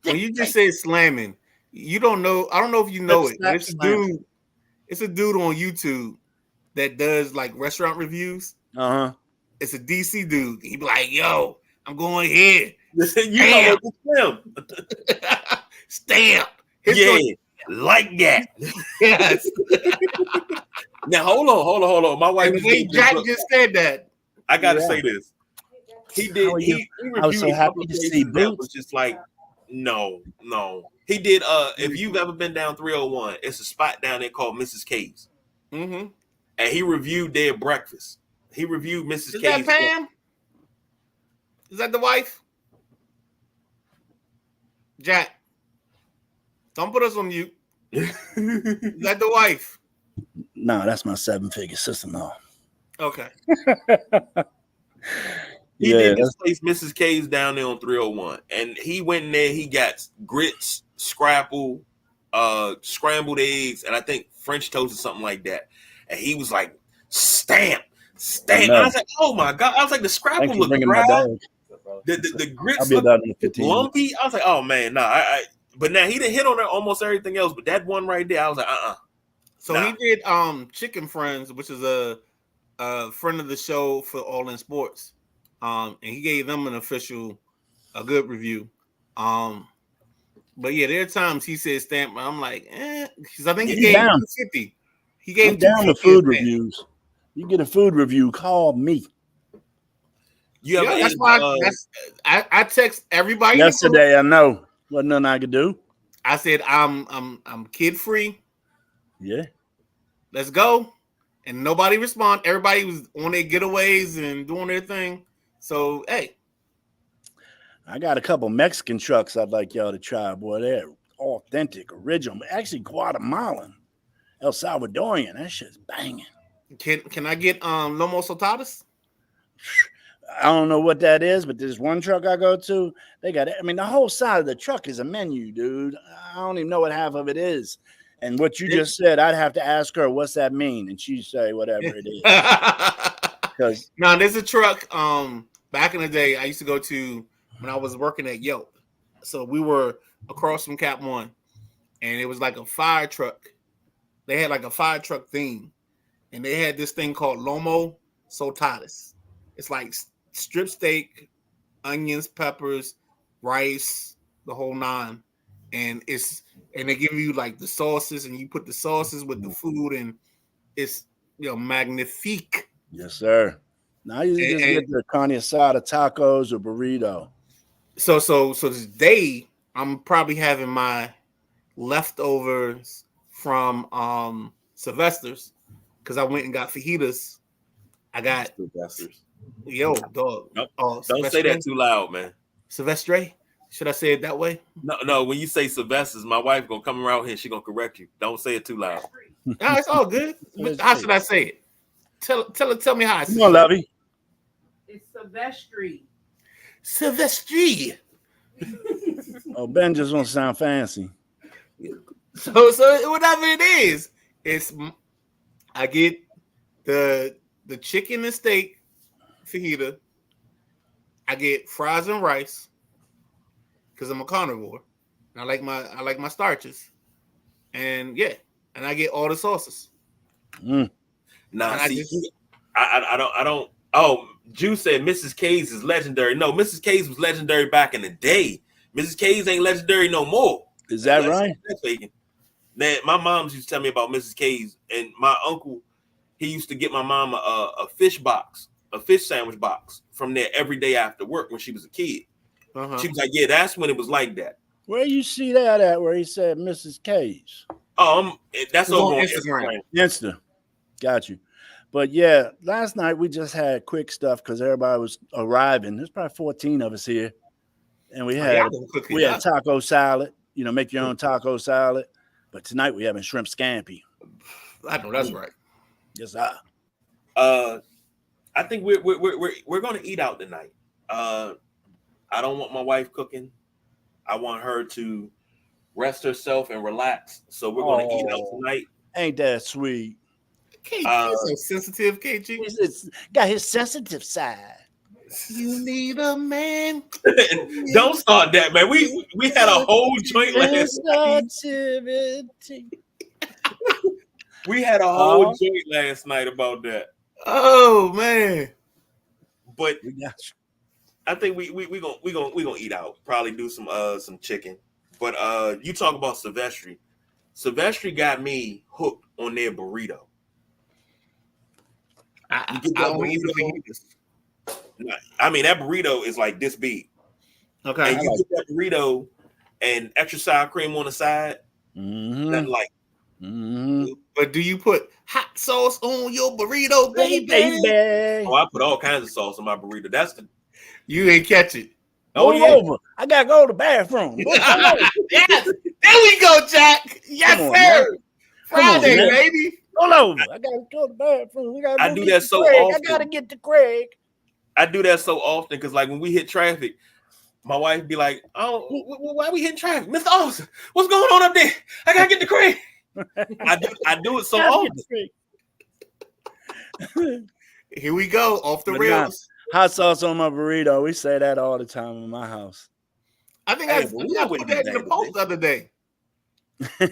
When you just say slamming, you don't know. I don't know if you know it. It's a dude on YouTube that does like restaurant reviews. It's a DC dude. He be like, "Yo, I'm going here." You know Stamp. Like that. Yes. Now hold on. My wife. Jack just said that. I gotta say this. He How did. are you? He I was reviewed so a couple happy of to see places that was Boots. just like, no. He did. If you've ever been down 301, it's a spot down there called Mrs. K's, Mm-hmm. and he reviewed their breakfast. He reviewed Mrs. Is K's. that Pam? Is that the wife? Jack, don't put us on mute. Is that the wife? No, that's my 7-figure sister-in-law. Okay. He Yeah, did this place, Mrs. K's, down there on 301, and he went in there. He got grits, scrapple, scrambled eggs, and I think French toast or something like that. And he was like, "Stamp." And I was like, "Oh my god!" I was like, "The scrapple Thanks for looked bringing my dry. bag. The I'll grits be look about in 15 minutes. lumpy." I was like, "Oh man, no." But now he didn't hit on almost everything else, but that one right there, I was like, So Nah. he did Chicken Friends, which is a friend of the show for All in Sports. And he gave them a good review. But yeah, there are times he said stamp, I'm like, because I think he gave down. 250. He gave I'm down with 250 food as stamp. reviews. You get a food review, call me. "You ever Yeah, that's ate, why I text everybody. Yesterday, I know. Wasn't nothing I could do. I said I'm kid free. Yeah. Let's go. And nobody responded. Everybody was on their getaways and doing their thing. So hey, I got a couple Mexican trucks I'd like y'all to try, boy. They're authentic, original, actually Guatemalan, El Salvadorian. That shit's banging. can I get Lomo Saltadas? I don't know what that is, but there's one truck I go to. They got it. I mean, the whole side of the truck is a menu, dude. I don't even know what half of it is. And what you just said, I'd have to ask her, what's that mean? And she'd say whatever it is. Because now there's a truck. Back in the day, I used to go to when I was working at Yelp. So we were across from Cap One, and it was like a fire truck. They had like a fire truck theme, and they had this thing called Lomo Saltadas. It's like strip steak, onions, peppers, rice, the whole nine, and they give you like the sauces, and you put the sauces with the food, and it's magnifique. yes, sir. Now you just get the carne asada, tacos, or burrito. So today I'm probably having my leftovers from Sylvester's because I went and got fajitas. I got Sylvester's. Yo, dog. Nope. Oh, Don't say that too loud, man. Sylvestre? Should I say it that way? No. When you say Sylvester's, my wife gonna come around here. She gonna correct you. Don't say it too loud. No, it's all good. How should I say it? Tell me how I say Come on, it. Lovey. It's Sylvestre. Sylvestre. Oh, Ben just wants to sound fancy. So whatever it is, I get the chicken and steak fajita. I get fries and rice because I'm a carnivore. And I like my starches, and I get all the sauces. Mm. Nah, And see, I don't. Oh, Jew said Mrs. K's is legendary. No, Mrs. K's was legendary back in the day. Mrs. K's ain't legendary no more. Is that right? That's faking. Man, my mom used to tell me about Mrs. K's, and my uncle, he used to get my mom a fish box, a fish sandwich box from there every day after work when she was a kid. Uh-huh. She was like, "Yeah, that's when it was like that." Where you see that at? Where he said Mrs. K's? That's It's over on on Instagram. Instagram. Insta. Got you. But yeah, last night we just had quick stuff because everybody was arriving. There's probably 14 of us here. And we had taco salad, make your own taco salad. But tonight we having shrimp scampi. I know that's right. Yes, sir. I think we're gonna eat out tonight. I don't want my wife cooking. I want her to rest herself and relax. So we're gonna eat out tonight. Ain't that sweet? KG is so sensitive, KG. It's got his sensitive side. You need a man. Don't start that, man. We had a whole joint last night. We had a whole joint last night about that. Oh man. But We got you. I think we gonna eat out. Probably do some chicken. But you talk about Sylvestre. Sylvestre got me hooked on their burrito. I only eat the fajitas. I mean, that burrito is like this big. Okay. And you get that burrito and extra sour cream on the side. Nothing like. But do you put hot sauce on your burrito, baby? Oh, I put all kinds of sauce on my burrito. That's the. You ain't catch it. Oh, over. I gotta go to the bathroom. Yes. There we go, Jack. Yes, on, sir. Friday, man. baby. Roll over. I gotta go to the bathroom. I do that so Craig. often. I gotta get to Craig. I do that so often because, like, when we hit traffic, my wife be like, "Oh, why we hitting traffic, Mr. Officer? What's going on up there? I gotta get to Craig." I do it so often. Here we go, off the rails. Hot sauce on my burrito. We say that all the time in my house. I think I put that in the post the other day.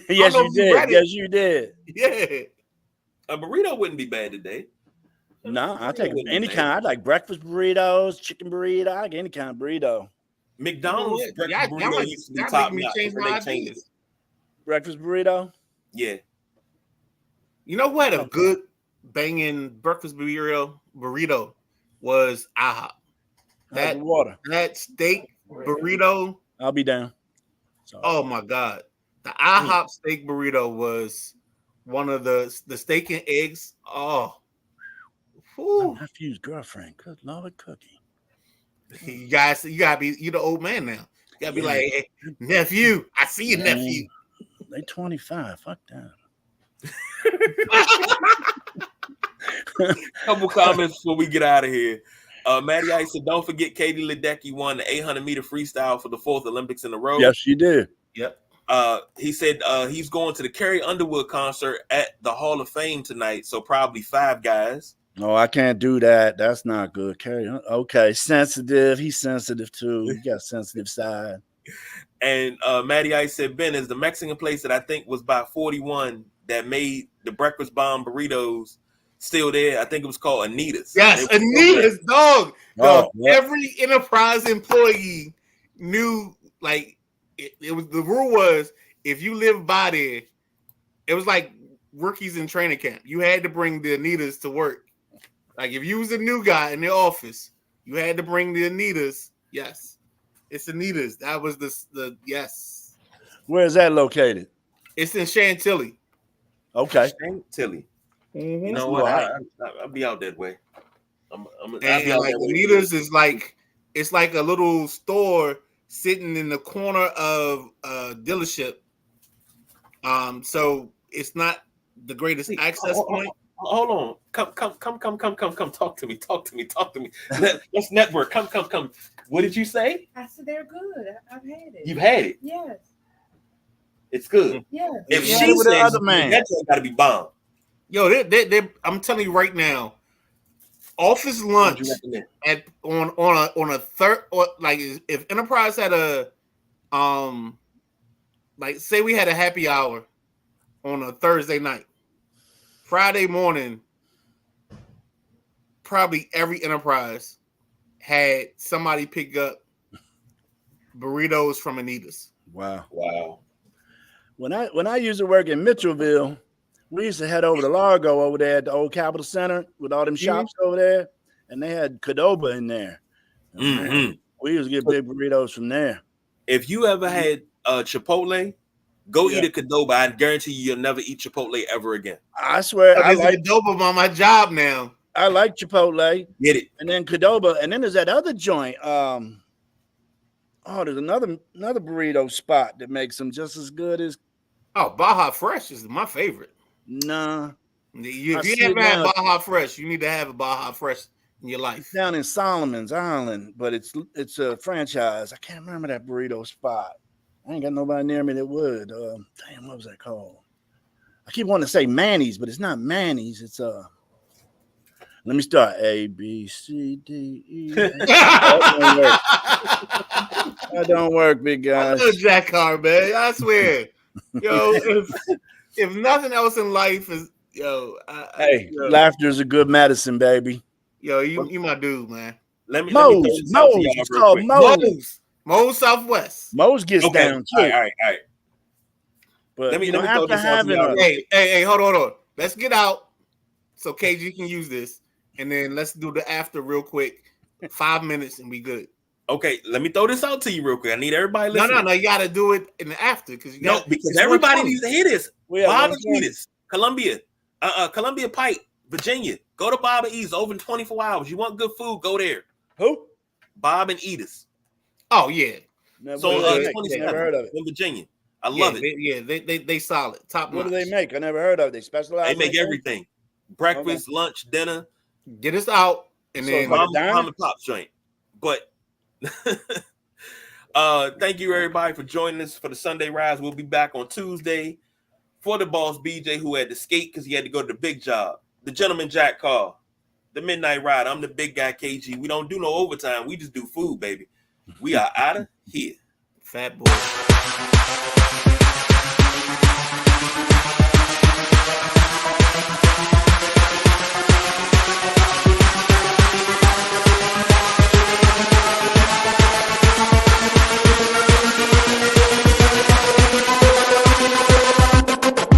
Yes, you did. Yes, you did. Yeah. A burrito wouldn't be bad today. No, I take any kind. I like breakfast burritos, chicken burrito. I like any kind of burrito. McDonald's breakfast burrito y'all used to be y'all top making me notch. change They my changed ideas. it. Breakfast burrito. Yeah. You know what? A good banging breakfast burrito was IHOP. That water. That steak burrito. I'll be down. Sorry. Oh my God. The IHOP steak burrito was one of the steak and eggs. Oh. My nephew's girlfriend. Good Lord, Cookie. You gotta be, you the old man now. You gotta be like, hey, nephew, I see you, nephew. They 25. Fuck that. Couple comments before we get out of here. Matty Ice said, don't forget Katie Ledecky won the 800-meter freestyle for the 4th Olympics in a row. Yes, you did. Yep. He said he's going to the Carrie Underwood concert at the Hall of Fame tonight, so probably 5 guys. No, I can't do that. That's not good. Carry on. Okay, sensitive. He's sensitive too. He got sensitive side. And Matty Ice said, Ben, is the Mexican place that I think was by 41 that made the breakfast bomb burritos still there? I think it was called Anita's. Yes, Anita's, dog. Oh, yeah. Every Enterprise employee knew, like, it was, the rule was, if you lived by there, it was like rookies in training camp. You had to bring the Anita's to work. Like, if you was a new guy in the office, you had to bring the Anita's. Yes, it's Anita's. That was the yes. Where is that located? It's in Chantilly. Okay. Chantilly. Mm-hmm. You know what? I'll be out that way. I'll be out Like that way. Anita's is like, it's like a little store sitting in the corner of a dealership. So it's not the greatest access point. Hold on. Come. Talk to me. Let's network. Come. What did you say? I said they're good. I've had it. You've had it. Yes. It's good. Yes. If Yeah, she with the says other man. that got to be bomb. Yo, they I'm telling you right now, office lunch on a third, or like if Enterprise had a like say we had a happy hour on a Thursday night, Friday morning, probably every Enterprise had somebody pick up burritos from Anita's. Wow. When I used to work in Mitchellville, we used to head over to Largo over there at the old Capitol Center with all them shops over there, and they had Qdoba in there. Mm-hmm. We used to get big burritos from there. If you ever had Chipotle, go eat a Qdoba. I guarantee you'll never eat Chipotle ever again. I swear, I like Qdoba on my job now. I like Chipotle. Get it? And then Qdoba, and then there's that other joint. There's another burrito spot that makes them just as good as. Oh, Baja Fresh is my favorite. Nah. If you haven't had Baja Fresh, you need to have a Baja Fresh in your life. It's down in Solomon's Island, but it's a franchise. I can't remember that burrito spot. I ain't got nobody near me that would. Damn, what was that called? I keep wanting to say Manny's, but it's not Manny's. It's let me start. A, B, C, D, E. That don't work, big guys. I love Jack Carr, man. I swear. Yo, if nothing else in life is, laughter is a good medicine, baby. Yo, you my dude, man. Let me Moe's. It's called Moe's. Moe's Southwest. Moe's gets down too. All right. But let me after throw this out to having y'all. Hey, hold on. Let's get out so KG can use this, and then let's do the after real quick. 5 minutes and we good. Okay, let me throw this out to you real quick. I need everybody listening. No. You got to do it in the after because because everybody needs to hear this. We have Bob 120. and Edith's, Columbia Pike, Virginia. Go to Bob and Edith's over in 24 hours. You want good food? Go there. Who? Bob and Edith's. Oh yeah. Never, So what do they make? 27 Never heard of it. in Virginia. I love it. They solid. Top What notch. do they make? I never heard of it. They specialize. They in make that? everything: breakfast, lunch, dinner. Get us out and So then Like a Mom dime? and Pop's joint. But thank you everybody for joining us for the Sunday Rise. We'll be back on Tuesday for the boss BJ, who had to skate because he had to go to the big job. The gentleman Jack Carr, the Midnight Ride. I'm the big guy KG. We don't do no overtime. We just do food, baby. We are out of here. Fat boy.